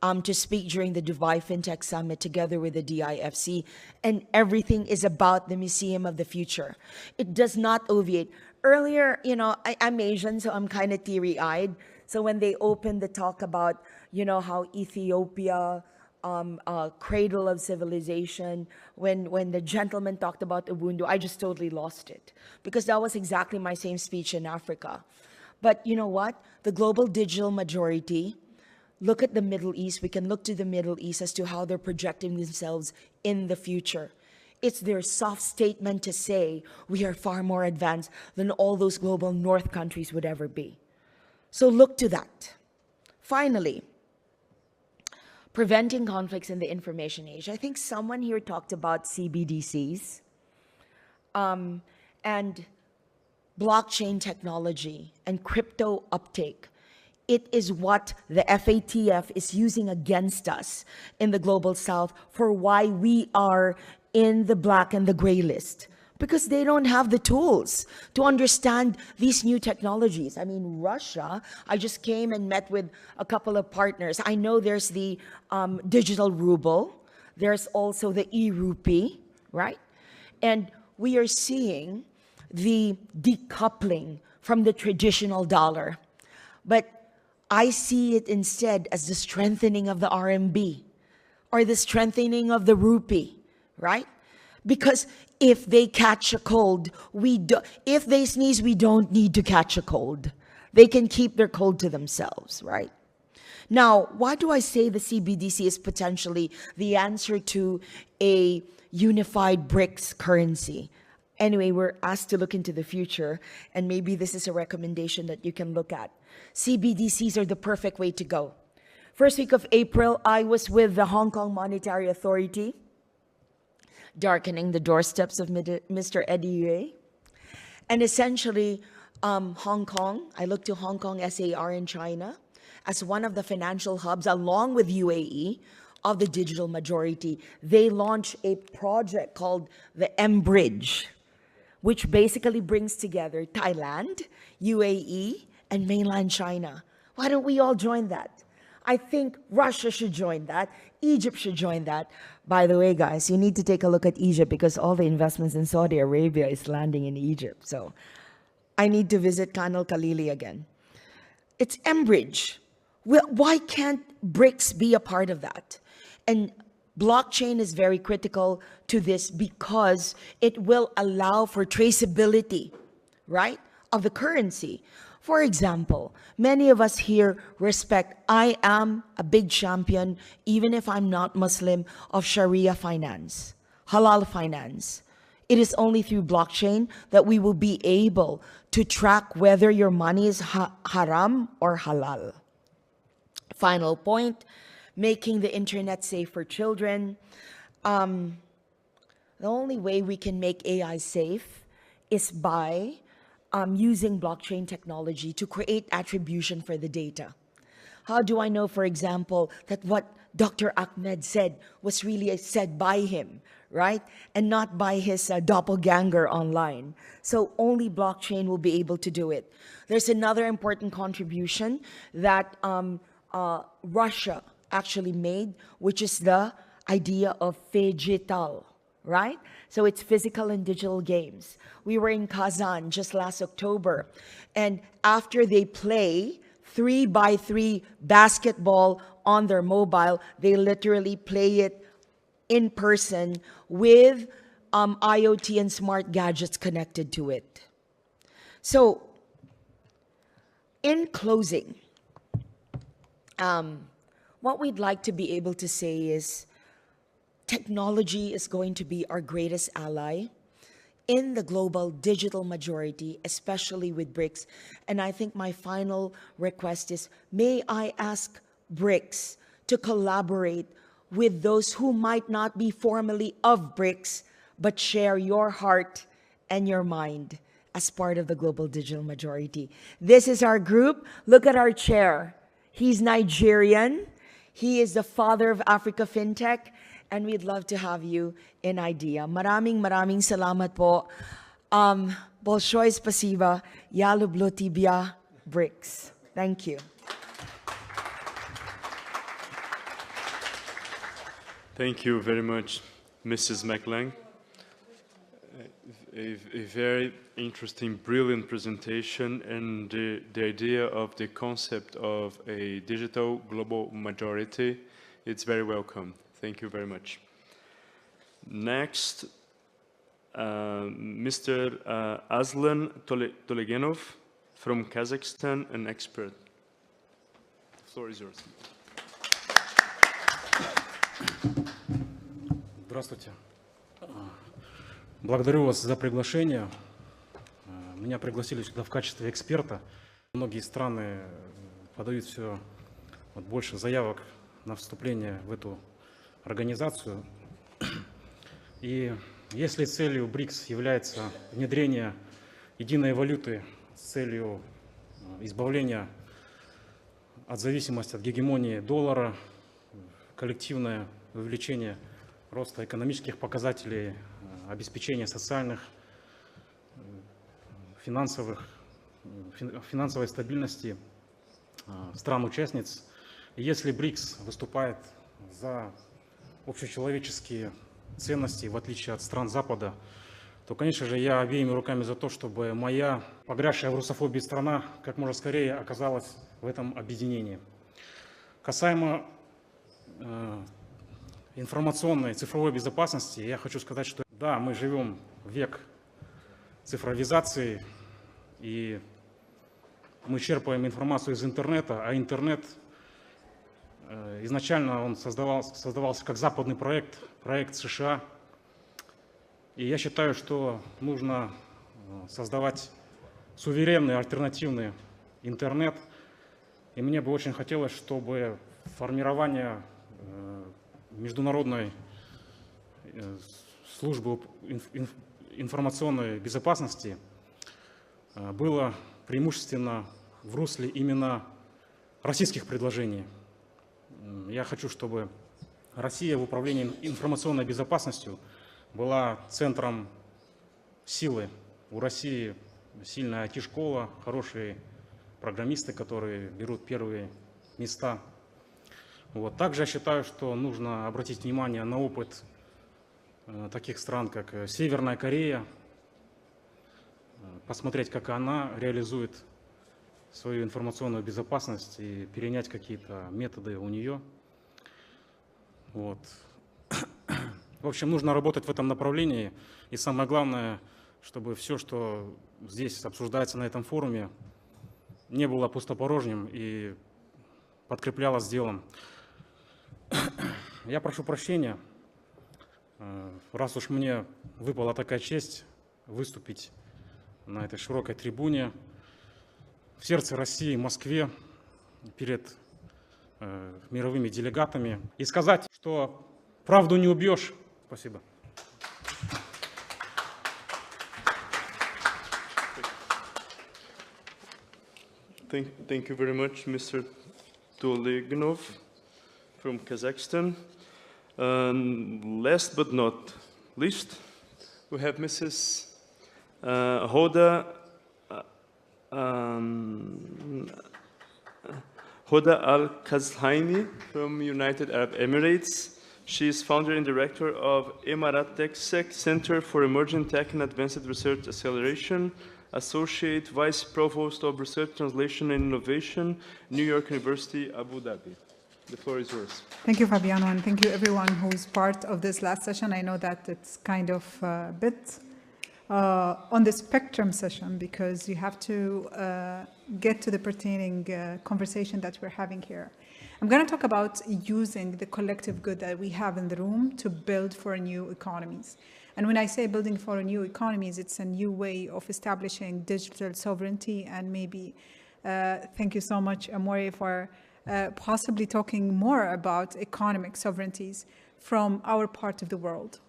to speak during the Dubai FinTech Summit together with the DIFC, and everything is about the Museum of the Future. It does not obviate. Earlier, you know, I'm Asian, so I'm kind of teary-eyed. So when they opened the talk about, you know, how Ethiopia, cradle of civilization, when the gentleman talked about Ubuntu, I just totally lost it, because that was exactly my same speech in Africa. But you know what? The global digital majority, look at the Middle East. We can look to the Middle East as to how they're projecting themselves in the future. It's their soft statement to say we are far more advanced than all those global North countries would ever be. So look to that. Finally, preventing conflicts in the information age. I think someone here talked about CBDCs and blockchain technology and crypto uptake. It is what the FATF is using against us in the Global South for why we are in the black and the gray list, because they don't have the tools to understand these new technologies. I mean, Russia, I just came and met with a couple of partners. I know there's the digital ruble. There's also the e-rupee, right? And we are seeing the decoupling from the traditional dollar. But I see it instead as the strengthening of the RMB or the strengthening of the rupee, right? Because if they catch a cold, if they sneeze, we don't need to catch a cold. They can keep their cold to themselves, right? Now, why do I say the CBDC is potentially the answer to a unified BRICS currency? Anyway, we're asked to look into the future, and maybe this is a recommendation that you can look at. CBDCs are the perfect way to go. First week of April, I was with the Hong Kong Monetary Authority, darkening the doorsteps of Mr. Eddie Yue. And essentially, Hong Kong, I look to Hong Kong SAR in China as one of the financial hubs, along with UAE, of the digital majority. They launched a project called the M-Bridge, which basically brings together Thailand, UAE, and mainland China. Why don't we all join that? I think Russia should join that. Egypt should join that. By the way, guys, you need to take a look at Egypt, because all the investments in Saudi Arabia is landing in Egypt. So I need to visit Khan al-Khalili again. It's M-Bridge. Why can't BRICS be a part of that? And blockchain is very critical to this because it will allow for traceability, right, of the currency. For example, many of us here respect, I am a big champion, even if I'm not Muslim, of Sharia finance, halal finance. It is only through blockchain that we will be able to track whether your money is haram or halal. Final point, making the internet safe for children. The only way we can make AI safe is by using blockchain technology to create attribution for the data. How do I know, for example, that what Dr. Ahmed said was really said by him, right? And not by his doppelganger online. So only blockchain will be able to do it. There's another important contribution that Russia actually made, which is the idea of phygital, right? So it's physical and digital games. We were in Kazan just last October, and after they play 3x3 basketball on their mobile, they literally play it in person with IoT and smart gadgets connected to it. So, in closing, what we'd like to be able to say is technology is going to be our greatest ally in the global digital majority, especially with BRICS. And I think my final request is, may I ask BRICS to collaborate with those who might not be formally of BRICS, but share your heart and your mind as part of the global digital majority. This is our group. Look at our chair. He's Nigerian. He is the father of Africa FinTech. and we'd love to have you in IDEA. Maraming salamat po. Bolshoy spasiba, ya lublyo tibia, BRICS. Thank you. Thank you very much, Mrs. McLang. A very interesting, brilliant presentation, and the idea of the concept of a digital global majority, it's very welcome. Thank you very much. Next, Mr. Aslan Tolegenov from Kazakhstan, an expert. The floor is yours. Здравствуйте. Благодарю вас за приглашение. Меня пригласили сюда в качестве эксперта. Многие страны подают все больше заявок на вступление в эту организацию. И если целью БРИКС является внедрение единой валюты с целью избавления от зависимости от гегемонии доллара, коллективное увеличение роста экономических показателей, обеспечения социальных, финансовой стабильности стран-участниц. И если БРИКС выступает за общечеловеческие ценности, в отличие от стран Запада, то, конечно же, я обеими руками за то, чтобы моя погрязшая в русофобии страна как можно скорее оказалась в этом объединении. Касаемо информационной цифровой безопасности, я хочу сказать, что да, мы живем в век цифровизации, и мы черпаем информацию из интернета, а интернет изначально он создавался как западный проект США. И я считаю, что нужно создавать суверенный альтернативный интернет. И мне бы очень хотелось, чтобы формирование Международной службы информационной безопасности было преимущественно в русле именно российских предложений. Я хочу, чтобы Россия в управлении информационной безопасностью была центром силы. У России сильная IT-школа, хорошие программисты, которые берут первые места. Также я считаю, что нужно обратить внимание на опыт таких стран, как Северная Корея, посмотреть, как она реализует свою информационную безопасность и перенять какие-то методы у нее. В общем, нужно работать в этом направлении. И самое главное, чтобы все, что здесь обсуждается на этом форуме, не было пустопорожним и подкреплялось делом. Я прошу прощения, раз уж мне выпала такая честь выступить на этой широкой трибуне в сердце России, Москве, перед мировыми делегатами, и сказать, что правду не убьешь. Спасибо. Thank you very much, Mr. Tolegenov from Kazakhstan. Last but not least, we have Mrs. Hoda Al-Kazhaini from United Arab Emirates. She is founder and director of Emirat TechSec Center for Emerging Tech and Advanced Research Acceleration, Associate Vice Provost of Research Translation and Innovation, New York University, Abu Dhabi. The floor is yours. Thank you, Fabiano, and thank you everyone who's part of this last session. I know that it's kind of a bit on the spectrum session because you have to get to the pertaining conversation that we're having here. I'm going to talk about using the collective good that we have in the room to build for new economies. And when I say building for new economies, it's a new way of establishing digital sovereignty, and maybe thank you so much, Amore, for possibly talking more about economic sovereignties from our part of the world.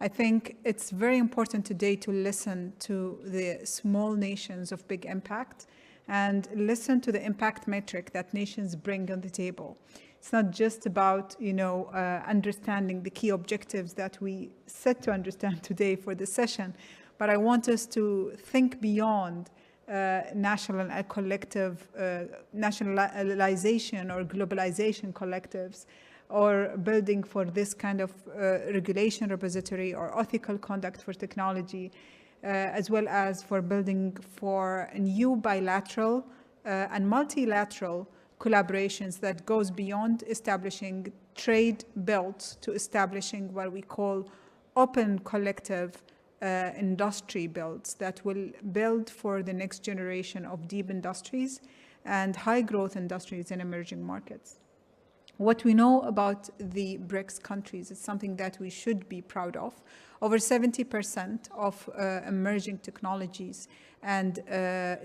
I think it's very important today to listen to the small nations of big impact and listen to the impact metric that nations bring on the table. It's not just about, understanding the key objectives that we set to understand today for this session, but I want us to think beyond national and collective nationalization or globalization collectives, or building for this kind of regulation repository or ethical conduct for technology, as well as for building for new bilateral and multilateral collaborations that goes beyond establishing trade belts to establishing what we call open collective industry belts that will build for the next generation of deep industries and high growth industries in emerging markets. What we know about the BRICS countries is something that we should be proud of. Over 70% of emerging technologies and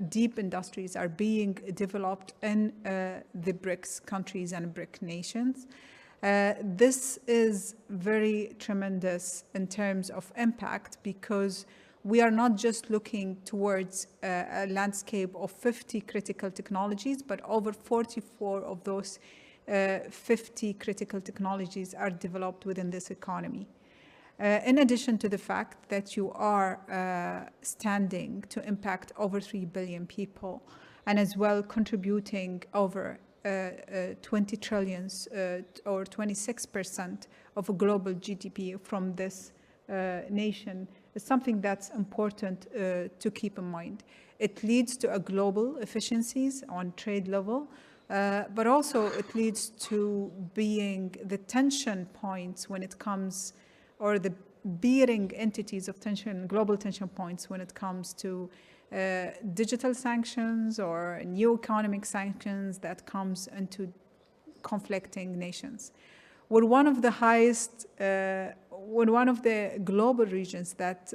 deep industries are being developed in the BRICS countries and BRIC nations. This is very tremendous in terms of impact, because we are not just looking towards a landscape of 50 critical technologies, but over 44 of those 50 critical technologies are developed within this economy. In addition to the fact that you are standing to impact over 3 billion people, and as well contributing over 20 trillions or 26% of a global GDP from this nation, is something that's important to keep in mind. It leads to a global efficiencies on trade level, but also it leads to being the tension points when it comes, or the bearing entities of tension, global tension points when it comes to digital sanctions or new economic sanctions that comes into conflicting nations. We're one of the highest, we're one of the global regions that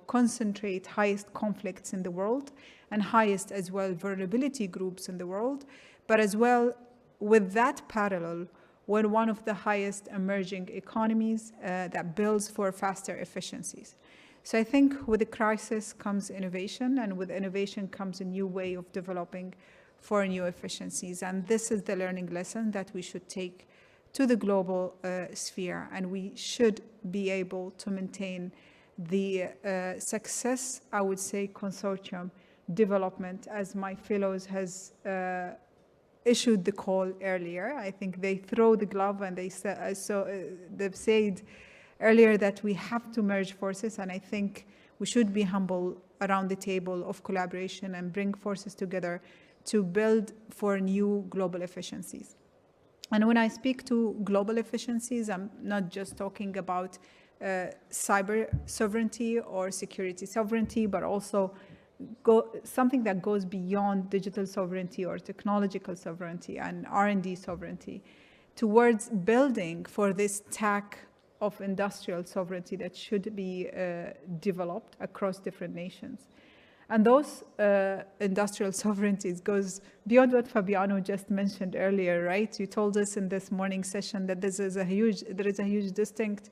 concentrate highest conflicts in the world, and highest as well vulnerability groups in the world. But as well, with that parallel, we're one of the highest emerging economies that builds for faster efficiencies. So I think with the crisis comes innovation, and with innovation comes a new way of developing for new efficiencies. And this is the learning lesson that we should take to the global sphere, and we should be able to maintain the success, I would say, consortium development, as my fellows has issued the call earlier. I think they throw the glove, and they've said earlier that we have to merge forces, and I think we should be humble around the table of collaboration and bring forces together to build for new global efficiencies. And when I speak to global efficiencies, I'm not just talking about cyber sovereignty or security sovereignty, but also something that goes beyond digital sovereignty or technological sovereignty and R&D sovereignty, towards building for this stack of industrial sovereignty that should be developed across different nations. And those industrial sovereignties goes beyond what Fabiano just mentioned earlier, right? You told us in this morning session that there is a huge distinct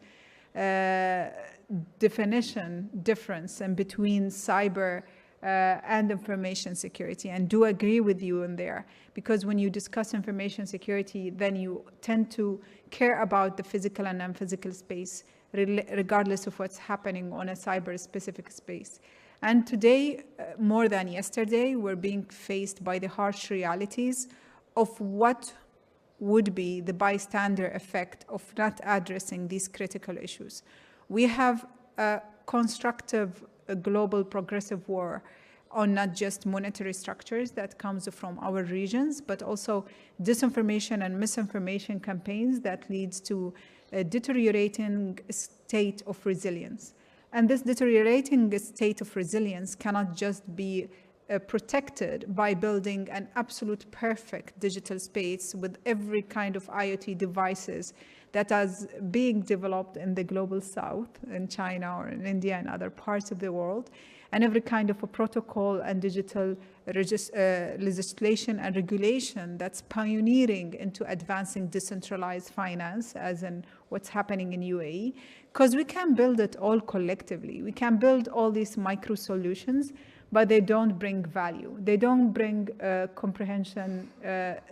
definition difference in between cyber and information security, and do agree with you in there, because when you discuss information security, then you tend to care about the physical and non-physical space, regardless of what's happening on a cyber-specific space. And today, more than yesterday, we're being faced by the harsh realities of what would be the bystander effect of not addressing these critical issues. We have a constructive global progressive war on not just monetary structures that comes from our regions, but also disinformation and misinformation campaigns that leads to a deteriorating state of resilience. And this deteriorating state of resilience cannot just be protected by building an absolute perfect digital space with every kind of IoT devices that is being developed in the global south, in China or in India and other parts of the world, and every kind of a protocol and digital legislation and regulation that's pioneering into advancing decentralized finance, as in what's happening in UAE, because we can build it all collectively. We can build all these micro solutions, but they don't bring value. They don't bring comprehension,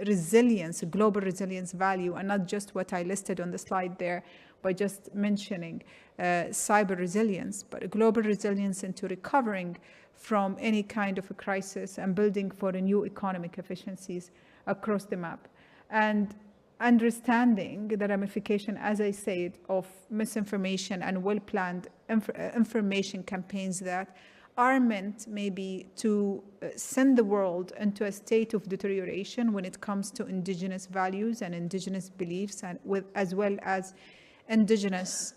resilience, global resilience value, and not just what I listed on the slide there by just mentioning cyber resilience, but global resilience into recovering from any kind of a crisis and building for a new economic efficiencies across the map. And understanding the ramification, as I said, of misinformation and well-planned information campaigns that are meant maybe to send the world into a state of deterioration when it comes to indigenous values and indigenous beliefs, and as well as indigenous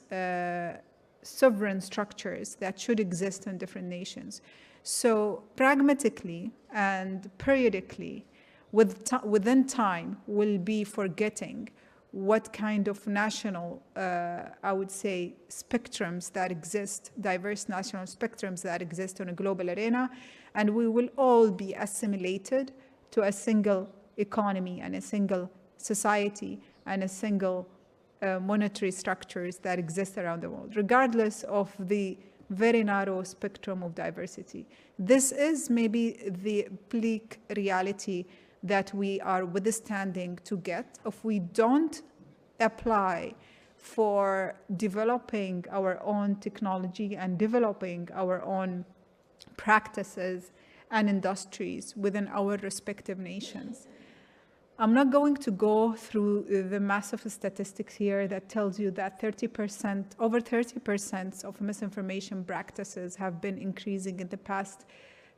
sovereign structures that should exist in different nations. So pragmatically and periodically, within time, we'll be forgetting what kind of national, I would say, spectrums that exist, diverse national spectrums that exist on a global arena, and we will all be assimilated to a single economy and a single society and a single monetary structures that exist around the world, regardless of the very narrow spectrum of diversity. This is maybe the bleak reality that we are withstanding to get if we don't apply for developing our own technology and developing our own practices and industries within our respective nations. I'm not going to go through the massive statistics here that tells you that over 30% of misinformation practices have been increasing in the past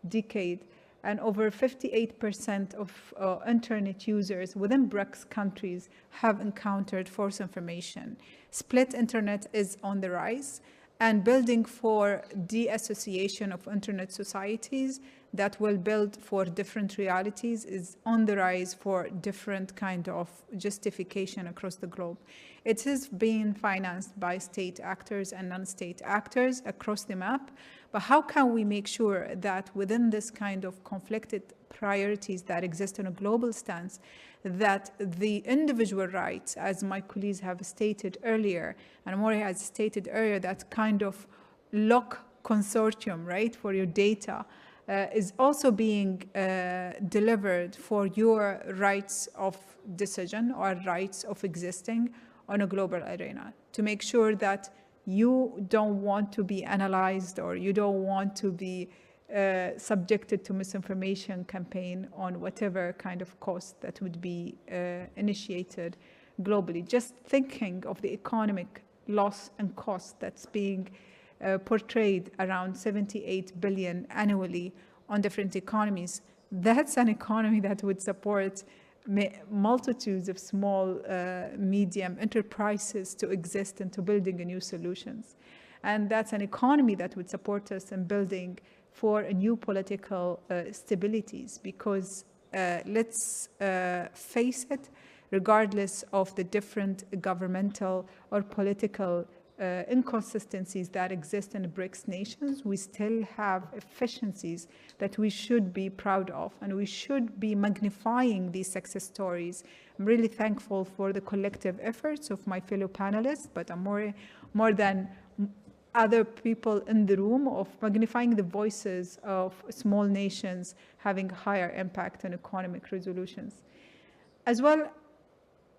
decade, and over 58% of internet users within BRICS countries have encountered false information. Split internet is on the rise, and building for de-association of internet societies that will build for different realities is on the rise for different kind of justification across the globe. It is being financed by state actors and non-state actors across the map, but how can we make sure that within this kind of conflicted priorities that exist on a global stance, that the individual rights, as my colleagues have stated earlier, and Mori has stated earlier, that kind of lock consortium, right, for your data, is also being delivered for your rights of decision or rights of existing on a global arena, to make sure that you don't want to be analyzed or you don't want to be subjected to misinformation campaign on whatever kind of cost that would be initiated globally. Just thinking of the economic loss and cost that's being portrayed around 78 billion annually on different economies. That's an economy that would support multitudes of small, medium enterprises to exist and to building new solutions. And that's an economy that would support us in building for a new political stabilities, because let's face it, regardless of the different governmental or political inconsistencies that exist in the BRICS nations, we still have efficiencies that we should be proud of, and we should be magnifying these success stories. I'm really thankful for the collective efforts of my fellow panelists, but I'm more than other people in the room of magnifying the voices of small nations having higher impact on economic resolutions. As well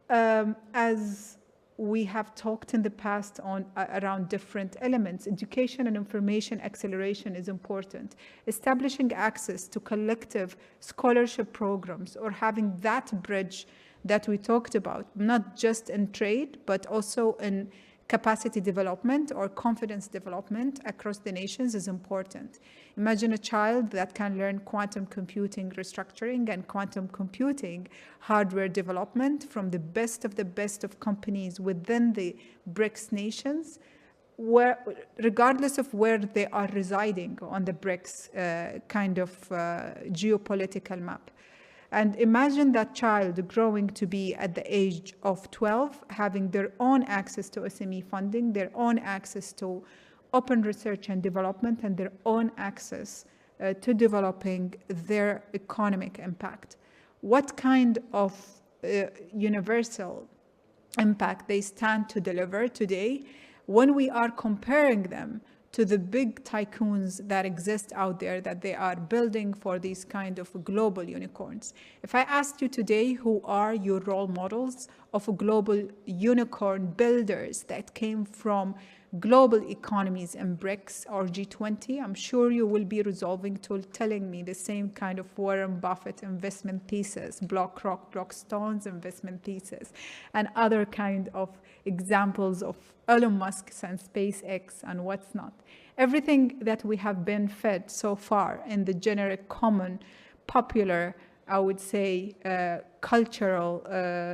as we have talked in the past on around different elements. Education and information acceleration is important. Establishing access to collective scholarship programs, or having that bridge that we talked about, not just in trade, but also in capacity development or confidence development across the nations, is important. Imagine a child that can learn quantum computing restructuring and quantum computing hardware development from the best of companies within the BRICS nations, where, regardless of where they are residing on the BRICS kind of geopolitical map. And imagine that child growing to be at the age of 12, having their own access to SME funding, their own access to open research and development, and their own access to developing their economic impact. What kind of universal impact they stand to deliver today when we are comparing them to the big tycoons that exist out there that they are building for these kind of global unicorns. If I asked you today, who are your role models of global unicorn builders that came from global economies in BRICS or G20, I'm sure you will be resolving to telling me the same kind of Warren Buffett investment thesis, Blackstone's investment thesis, and other kind of examples of Elon Musk's and SpaceX and what's not. Everything that we have been fed so far in the generic, common, popular, I would say, cultural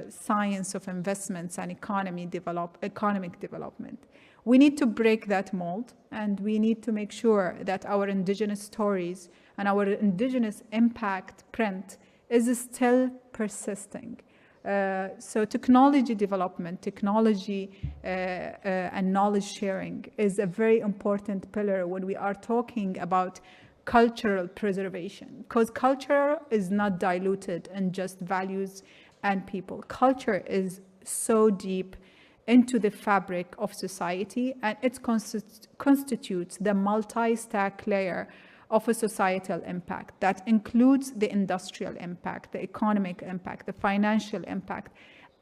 science of investments and economic development. We need to break that mold, and we need to make sure that our indigenous stories and our indigenous impact print is still persisting. So technology development, technology and knowledge sharing is a very important pillar when we are talking about cultural preservation, because culture is not diluted in just values and people. Culture is so deep into the fabric of society, and it constitutes the multi-stack layer of a societal impact that includes the industrial impact, the economic impact, the financial impact,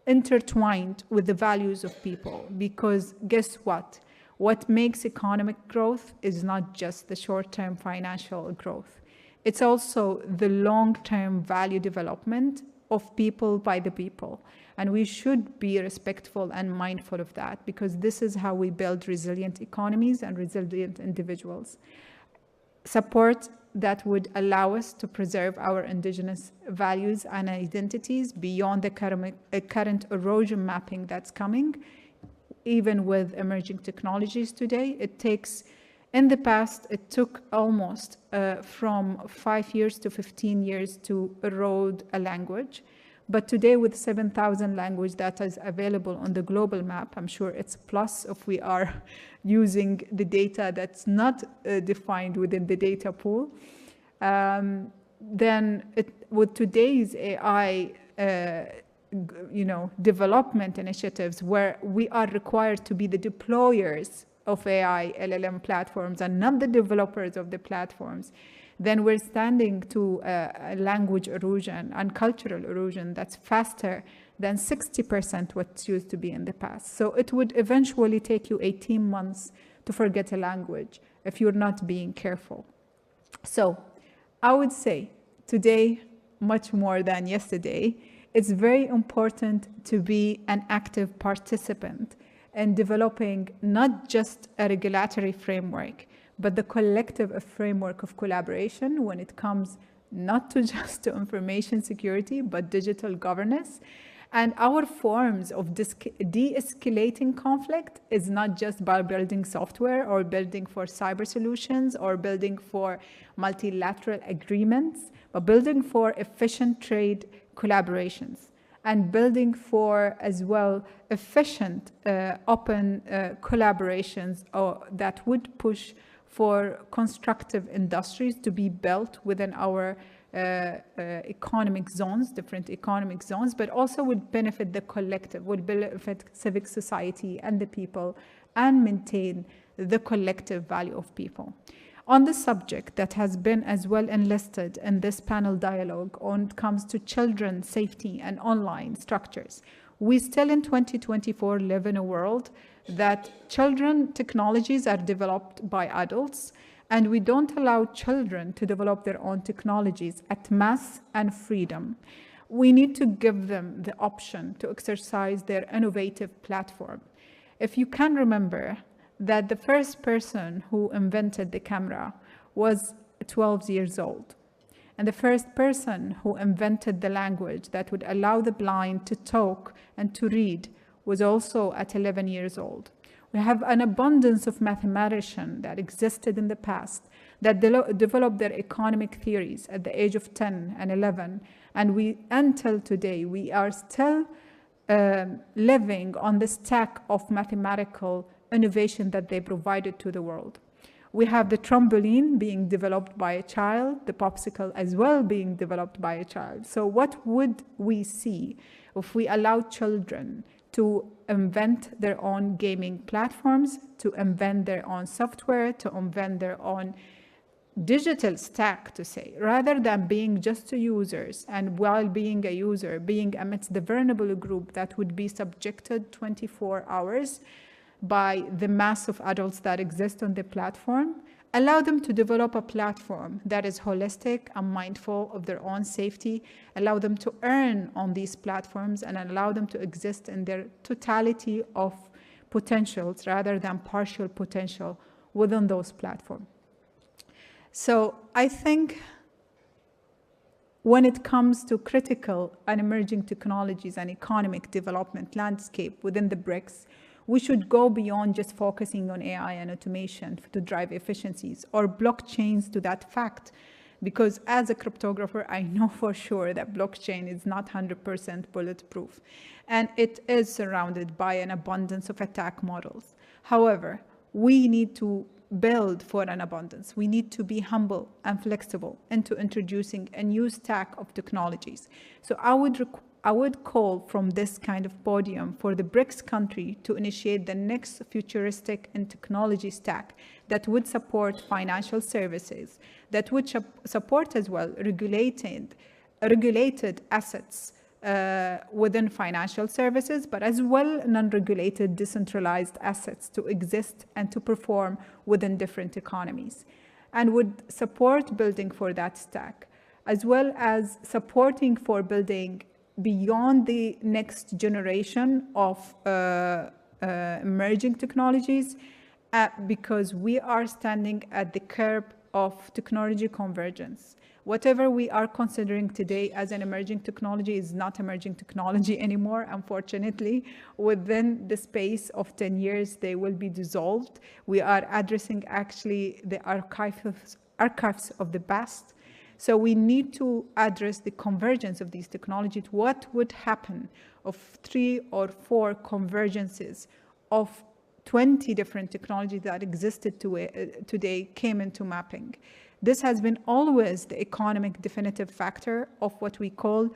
intertwined with the values of people. Because guess what? What makes economic growth is not just the short-term financial growth. It's also the long-term value development of people by the people. And we should be respectful and mindful of that, because this is how we build resilient economies and resilient individuals. Support that would allow us to preserve our indigenous values and identities beyond the current erosion mapping that's coming, even with emerging technologies today. In the past, it took almost from 5 years to 15 years to erode a language. But today, with 7,000 language that is available on the global map, I'm sure it's plus if we are using the data that's not defined within the data pool. Then with today's AI development initiatives, where we are required to be the deployers of AI LLM platforms and not the developers of the platforms, then we're standing to a language erosion and cultural erosion that's faster than 60% what used to be in the past. So it would eventually take you 18 months to forget a language if you're not being careful. So I would say today, much more than yesterday, it's very important to be an active participant in developing not just a regulatory framework, but the collective framework of collaboration when it comes not to just to information security, but digital governance. And our forms of de-escalating conflict is not just by building software or building for cyber solutions or building for multilateral agreements, but building for efficient trade collaborations and building for as well efficient open collaborations that would push for constructive industries to be built within our economic zones, different economic zones, but also would benefit the collective, would benefit civic society and the people, and maintain the collective value of people. On the subject that has been as well enlisted in this panel dialogue when it comes to children safety and online structures, we still in 2024 live in a world that children technologies are developed by adults, and we don't allow children to develop their own technologies at mass and freedom. We need to give them the option to exercise their innovative platform. If you can remember that the first person who invented the camera was 12 years old. And the first person who invented the language that would allow the blind to talk and to read was also at 11 years old. We have an abundance of mathematicians that existed in the past that developed their economic theories at the age of 10 and 11. And until today, we are still living on the stack of mathematical innovation that they provided to the world. We have the trampoline being developed by a child, the popsicle as well being developed by a child. So what would we see if we allow children to to invent their own gaming platforms, to invent their own software, to invent their own digital stack, to say, rather than being just users, and while being a user, being amidst the vulnerable group that would be subjected 24 hours by the mass of adults that exist on the platform. Allow them to develop a platform that is holistic and mindful of their own safety. Allow them to earn on these platforms and allow them to exist in their totality of potentials rather than partial potential within those platforms. So I think when it comes to critical and emerging technologies and economic development landscape within the BRICS, we should go beyond just focusing on AI and automation to drive efficiencies or blockchains to that fact. Because as a cryptographer, I know for sure that blockchain is not 100% bulletproof. And it is surrounded by an abundance of attack models. However, we need to build for an abundance. We need to be humble and flexible into introducing a new stack of technologies. So I would call from this kind of podium for the BRICS country to initiate the next futuristic and technology stack that would support financial services, that would support as well regulated assets within financial services, but as well non-regulated decentralized assets to exist and to perform within different economies, and would support building for that stack, as well as supporting for building beyond the next generation of emerging technologies, because we are standing at the curb of technology convergence. Whatever we are considering today as an emerging technology is not emerging technology anymore, unfortunately. Within the space of 10 years, they will be dissolved. We are addressing actually the archives of the past. So we need to address the convergence of these technologies. What would happen of 3 or 4 convergences of 20 different technologies that existed today came into mapping? This has been always the economic definitive factor of what we call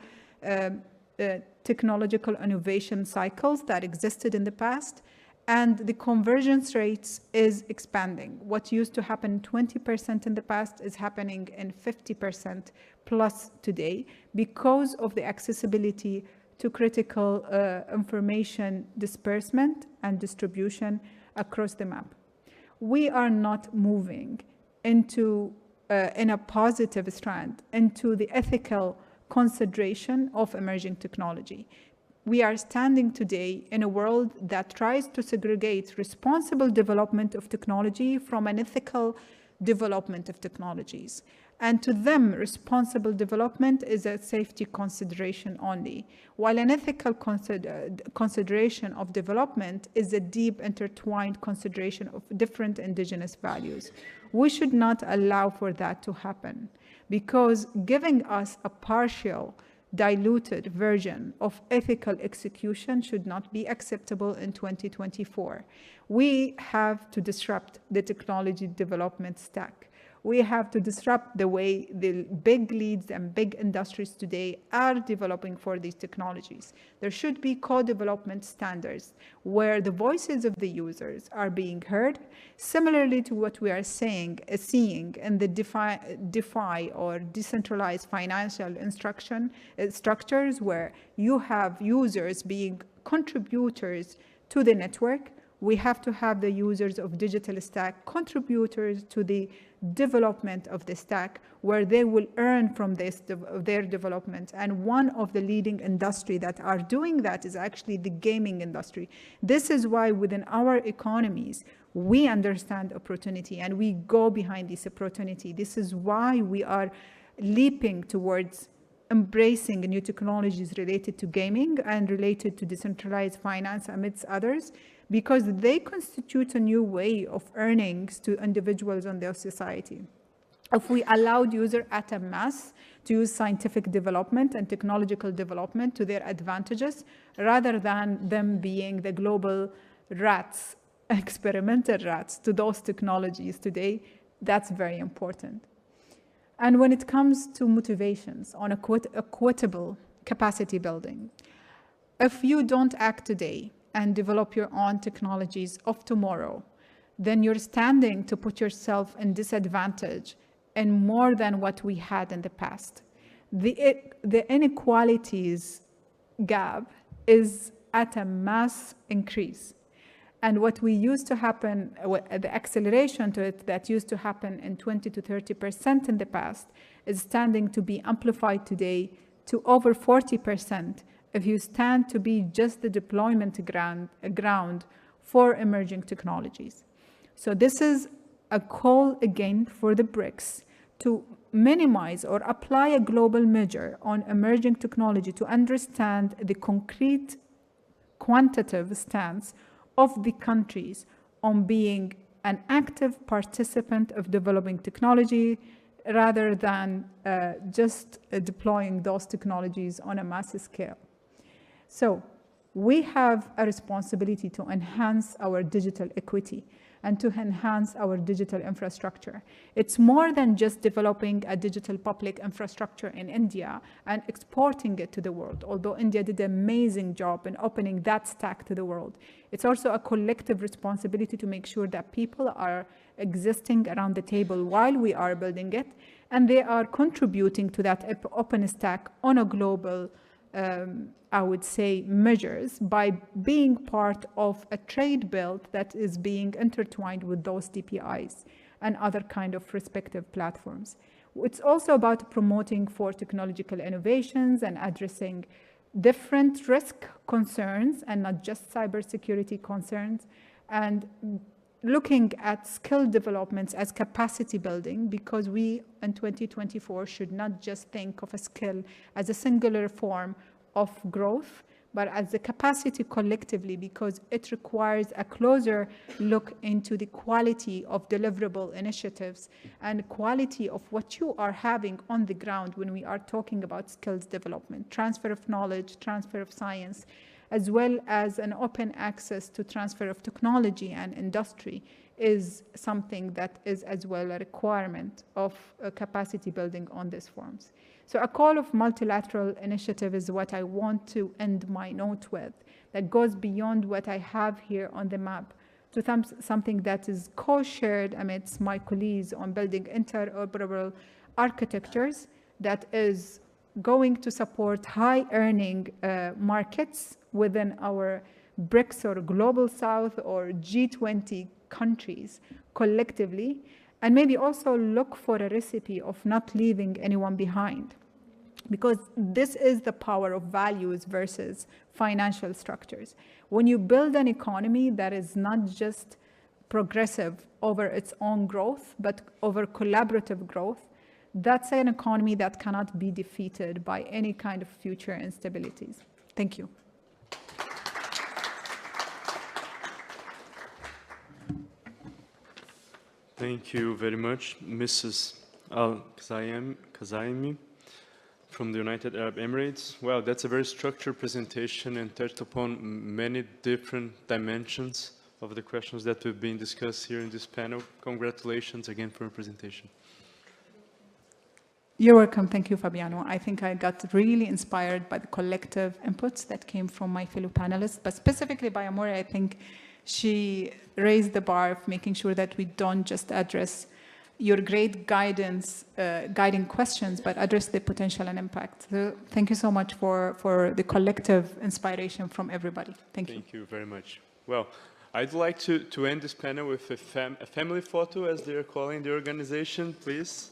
technological innovation cycles that existed in the past, and the convergence rates is expanding. What used to happen 20% in the past is happening in 50% plus today because of the accessibility to critical information disbursement and distribution across the map. We are not moving into in a positive strand into the ethical consideration of emerging technology. We are standing today in a world that tries to segregate responsible development of technology from an ethical development of technologies. And to them, responsible development is a safety consideration only, while an ethical consideration of development is a deep intertwined consideration of different indigenous values. We should not allow for that to happen, because giving us a partial, diluted version of ethical execution should not be acceptable in 2024. We have to disrupt the technology development stack. We have to disrupt the way the big leads and big industries today are developing for these technologies. There should be co-development standards where the voices of the users are being heard, similarly to what we are seeing in the DeFi or decentralized financial structures, where you have users being contributors to the network. We have to have the users of digital stack contributors to the development of the stack, where they will earn from their development. And one of the leading industry that are doing that is actually the gaming industry. This is why within our economies, we understand opportunity and we go behind this opportunity. This is why we are leaping towards embracing new technologies related to gaming and related to decentralized finance amidst others, because they constitute a new way of earnings to individuals and their society. If we allowed users at a mass to use scientific development and technological development to their advantages, rather than them being the global rats, experimental rats to those technologies today, that's very important. And when it comes to motivations on equitable capacity building, if you don't act today and develop your own technologies of tomorrow, then you're standing to put yourself in disadvantage in more than what we had in the past. The inequalities gap is at a mass increase. And what we used to happen, the acceleration to it that used to happen in 20 to 30% in the past is standing to be amplified today to over 40% if you stand to be just the deployment ground for emerging technologies. So this is a call again for the BRICS to minimize or apply a global measure on emerging technology to understand the concrete quantitative stance of the countries on being an active participant of developing technology rather than just deploying those technologies on a massive scale. So we have a responsibility to enhance our digital equity and to enhance our digital infrastructure. It's more than just developing a digital public infrastructure in India and exporting it to the world, although India did an amazing job in opening that stack to the world. It's also a collective responsibility to make sure that people are existing around the table while we are building it, and they are contributing to that open stack on a global I would say, measures by being part of a trade belt that is being intertwined with those DPIs and other kind of respective platforms. It's also about promoting for technological innovations and addressing different risk concerns and not just cybersecurity concerns, and looking at skill developments as capacity building, because we in 2024 should not just think of a skill as a singular form of growth, but as a capacity collectively, because it requires a closer look into the quality of deliverable initiatives and quality of what you are having on the ground when we are talking about skills development, transfer of knowledge, transfer of science, as well as an open access to transfer of technology and industry is something that is as well a requirement of capacity building on these forms. So a call of multilateral initiative is what I want to end my note with, that goes beyond what I have here on the map to something that is co-shared amidst my colleagues on building interoperable architectures that is going to support high-earning markets within our BRICS or Global South or G20 countries collectively, and maybe also look for a recipe of not leaving anyone behind. Because this is the power of values versus financial structures. When you build an economy that is not just progressive over its own growth, but over collaborative growth, that's an economy that cannot be defeated by any kind of future instabilities. Thank you. Thank you very much, Mrs. Al-Khazaimi from the United Arab Emirates. Well, that's a very structured presentation and touched upon many different dimensions of the questions that we've been discussed here in this panel. Congratulations again for your presentation. You're welcome. Thank you, Fabiano. I think I got really inspired by the collective inputs that came from my fellow panelists, but specifically by Amore, I think she raised the bar of making sure that we don't just address your great guidance, guiding questions, but address the potential and impact. So thank you so much for the collective inspiration from everybody. Thank you. Thank you very much. Well, I'd like to end this panel with a family photo, as they're calling the organization, please.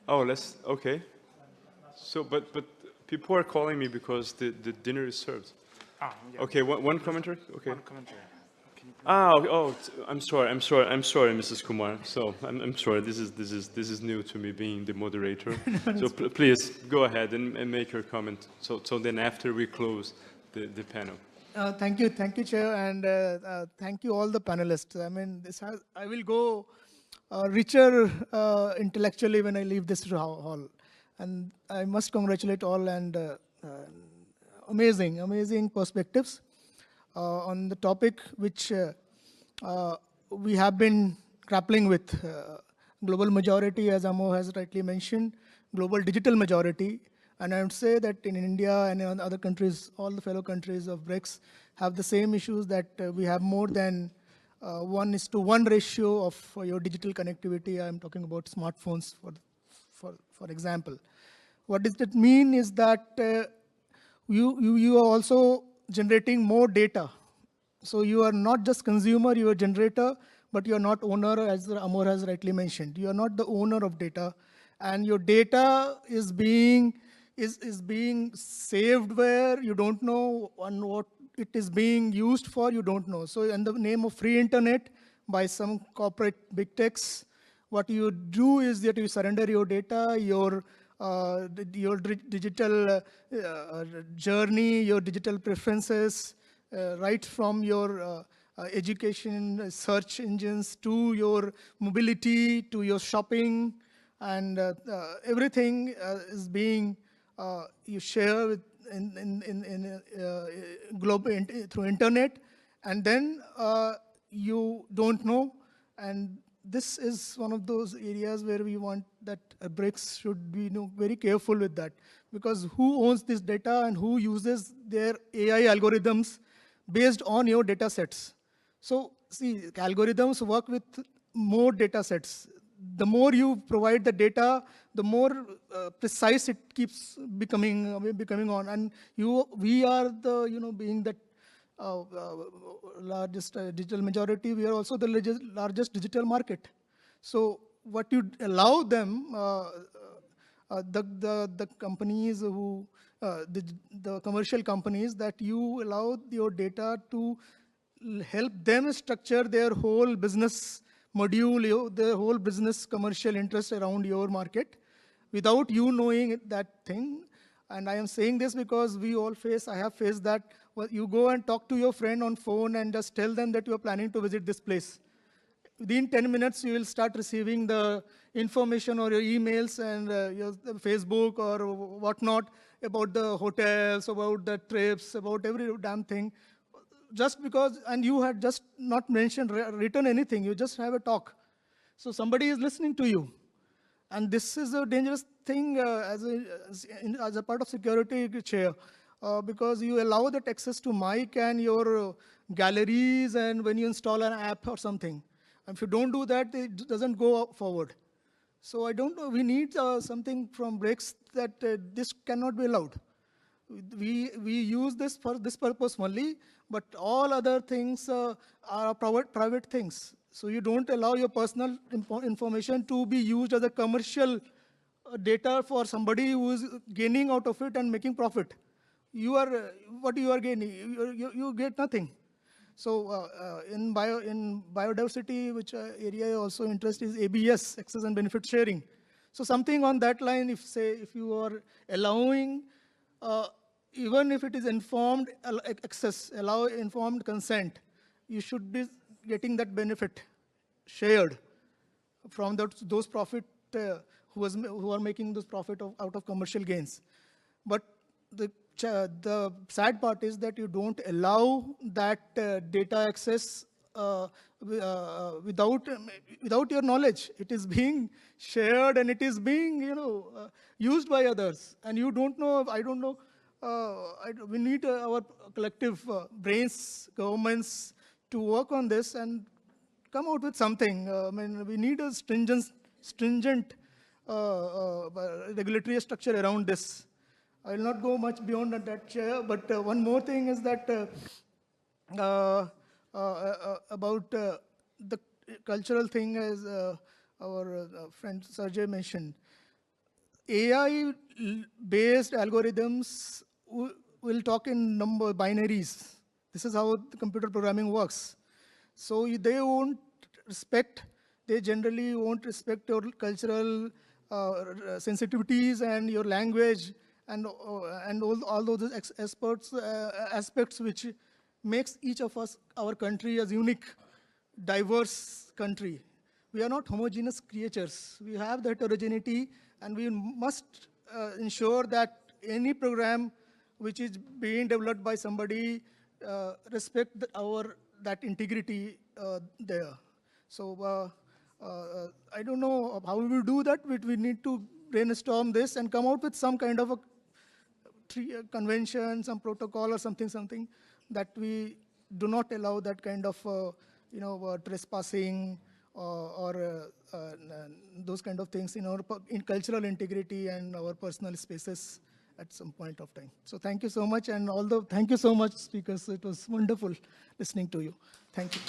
Oh, okay. So, but people are calling me because the dinner is served. Yeah. Okay, one commentary? Okay. One commentary. I'm sorry, Mrs. Kumar. So I'm sorry. This is new to me, being the moderator. So please go ahead and make your comment. So then after we close the panel. Thank you, Chair, and thank you all the panelists. I mean, I will go richer intellectually when I leave this hall, and I must congratulate all and amazing perspectives on the topic which we have been grappling with. Global majority, as Amo has rightly mentioned, global digital majority, And I would say that in India and in other countries, all the fellow countries of BRICS have the same issues, that we have more than 1:1 ratio of your digital connectivity. I'm talking about smartphones, for example. What does that mean is that you are also generating more data. So you are not just consumer, you are generator, but you are not owner, as Amor has rightly mentioned. You are not the owner of data, and your data is being saved where you don't know, on what it is being used for, you don't know. So in the name of free internet by some corporate big techs, what you do is that you surrender your data, your digital journey, your digital preferences, right from your education search engines to your mobility, to your shopping, and everything is being you share with through internet, and then you don't know. And this is one of those areas where we want that BRICS should be very careful with that, because who owns this data and who uses their AI algorithms based on your data sets. So see, algorithms work with more data sets. The more you provide the data, the more precise it keeps becoming on. And we are the, being that largest digital majority, we are also the largest digital market. So what you allow them, the companies who, the commercial companies, that you allow your data to help them structure their whole business module, their whole business commercial interest around your market without you knowing that thing. And I am saying this because we all I have faced that. Well, you go and talk to your friend on phone and just tell them that you are planning to visit this place. Within 10 minutes, you will start receiving the information or your emails and your Facebook or whatnot about the hotels, about the trips, about every damn thing. Just because, and you had just not mentioned, written anything, you just have a talk. So somebody is listening to you. And this is a dangerous thing as a part of security chair, because you allow that access to mic and your galleries and when you install an app or something. And if you don't do that, it doesn't go forward. So I don't know, we need something from BRICS that this cannot be allowed. We use this for this purpose only, but all other things are private things. So you don't allow your personal information to be used as a commercial data for somebody who is gaining out of it and making profit. What you are gaining? You get nothing. So in biodiversity, which area I also interest is ABS, access and benefit sharing. So something on that line, if you are allowing, even if it is informed access, allow informed consent, you should be getting that benefit shared from those profit who are making those profit out of commercial gains. But the sad part is that you don't allow that data access without your knowledge. It is being shared and it is being used by others, and you don't know. I don't know. We need our collective brains, governments, to work on this and come out with something. I mean, we need a stringent regulatory structure around this. I will not go much beyond that, Chair, but one more thing is that about the cultural thing, as our friend Sergey mentioned. AI-based algorithms will talk in binaries. This is how the computer programming works. So they won't respect, they generally won't respect your cultural sensitivities and your language and all those aspects which makes each of us, our country, as unique, diverse country. We are not homogeneous creatures. We have the heterogeneity, and we must ensure that any program which is being developed by somebody respect that integrity there. So I don't know how we will do that, but we need to brainstorm this and come out with some kind of a convention, some protocol or something, that we do not allow that kind of, trespassing or those kind of things in cultural integrity and our personal spaces at some point of time. So thank you so much, and thank you so much, speakers. It was wonderful listening to you. Thank you.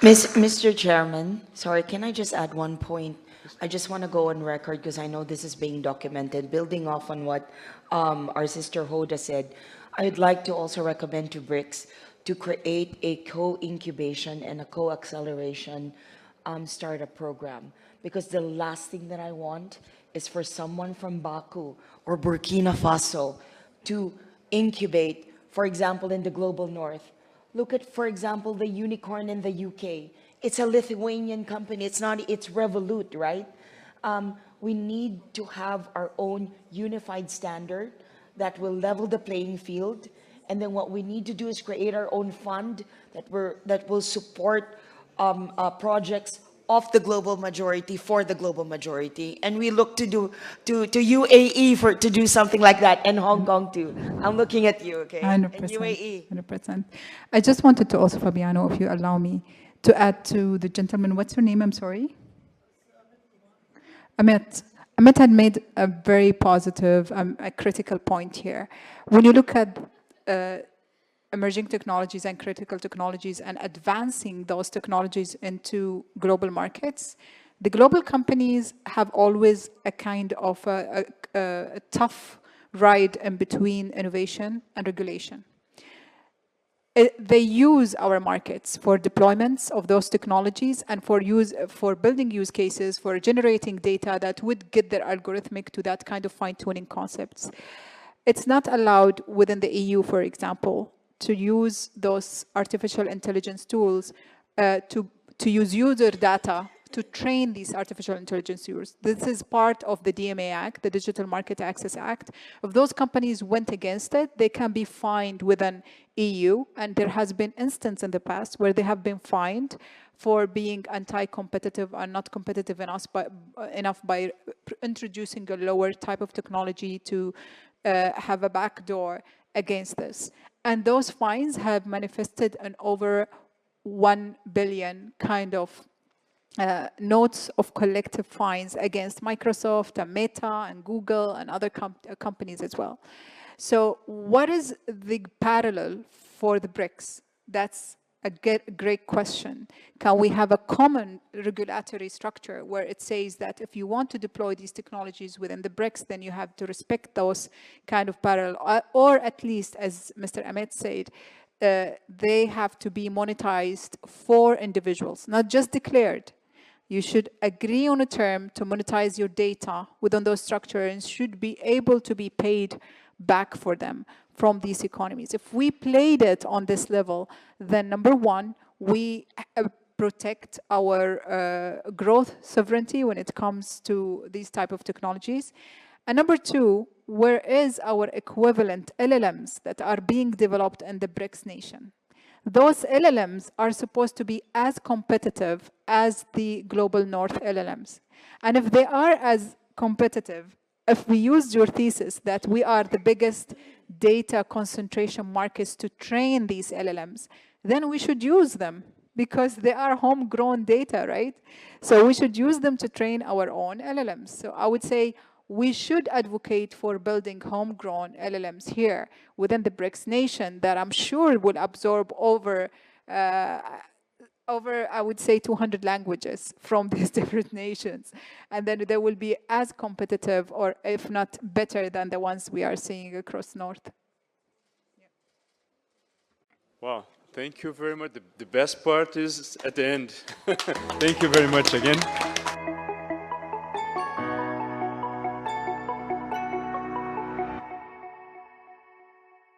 Mr. Chairman, sorry, can I just add one point? I just want to go on record because I know this is being documented. Building off on what our sister Hoda said, I'd like to also recommend to BRICS to create a co-incubation and a co-acceleration startup program. Because the last thing that I want is for someone from Baku or Burkina Faso to incubate, for example, in the global north. Look at, for example, the unicorn in the UK. It's a Lithuanian company. It's Revolut, right? We need to have our own unified standard that will level the playing field. And then what we need to do is create our own fund that will support projects of the global majority for the global majority. And we look to UAE to do something like that, and Hong Kong too. I'm looking at you, okay? 100%, and UAE. 100%. I just wanted to also, Fabiano, if you allow me, to add to the gentleman. What's your name? I'm sorry. Amit. Amit had made a very positive, a critical point here. When you look at emerging technologies and critical technologies and advancing those technologies into global markets, the global companies have always a kind of a tough ride in between innovation and regulation. They use our markets for deployments of those technologies and for building use cases, for generating data that would get their algorithmic to that kind of fine-tuning concepts. It's not allowed within the EU, for example, to use those artificial intelligence tools to use user data to train these artificial intelligence users. This is part of the DMA Act, the Digital Market Access Act. If those companies went against it, they can be fined within EU, and there has been instance in the past where they have been fined for being anti-competitive or not competitive enough by introducing a lower type of technology to have a backdoor against this. And those fines have manifested in over 1 billion kind of notes of collective fines against Microsoft and Meta and Google and other companies as well. So what is the parallel for the BRICS? That's a great question. Can we have a common regulatory structure where it says that if you want to deploy these technologies within the BRICS, then you have to respect those kind of parallel, or at least, as Mr. Ahmed said, they have to be monetized for individuals, not just declared. You should agree on a term to monetize your data within those structures and should be able to be paid back for them from these economies. If we played it on this level, then number one, we protect our growth sovereignty when it comes to these type of technologies. And number two, where is our equivalent LLMs that are being developed in the BRICS nation? Those LLMs are supposed to be as competitive as the global north LLMs. And if they are as competitive, if we use your thesis that we are the biggest data concentration markets to train these LLMs, then we should use them because they are homegrown data, right? So we should use them to train our own LLMs. So I would say we should advocate for building homegrown LLMs here within the BRICS nation that I'm sure will absorb over, I would say, 200 languages from these different nations. And then they will be as competitive, or if not better, than the ones we are seeing across North. Yeah. Wow, thank you very much. The best part is at the end. Thank you very much again.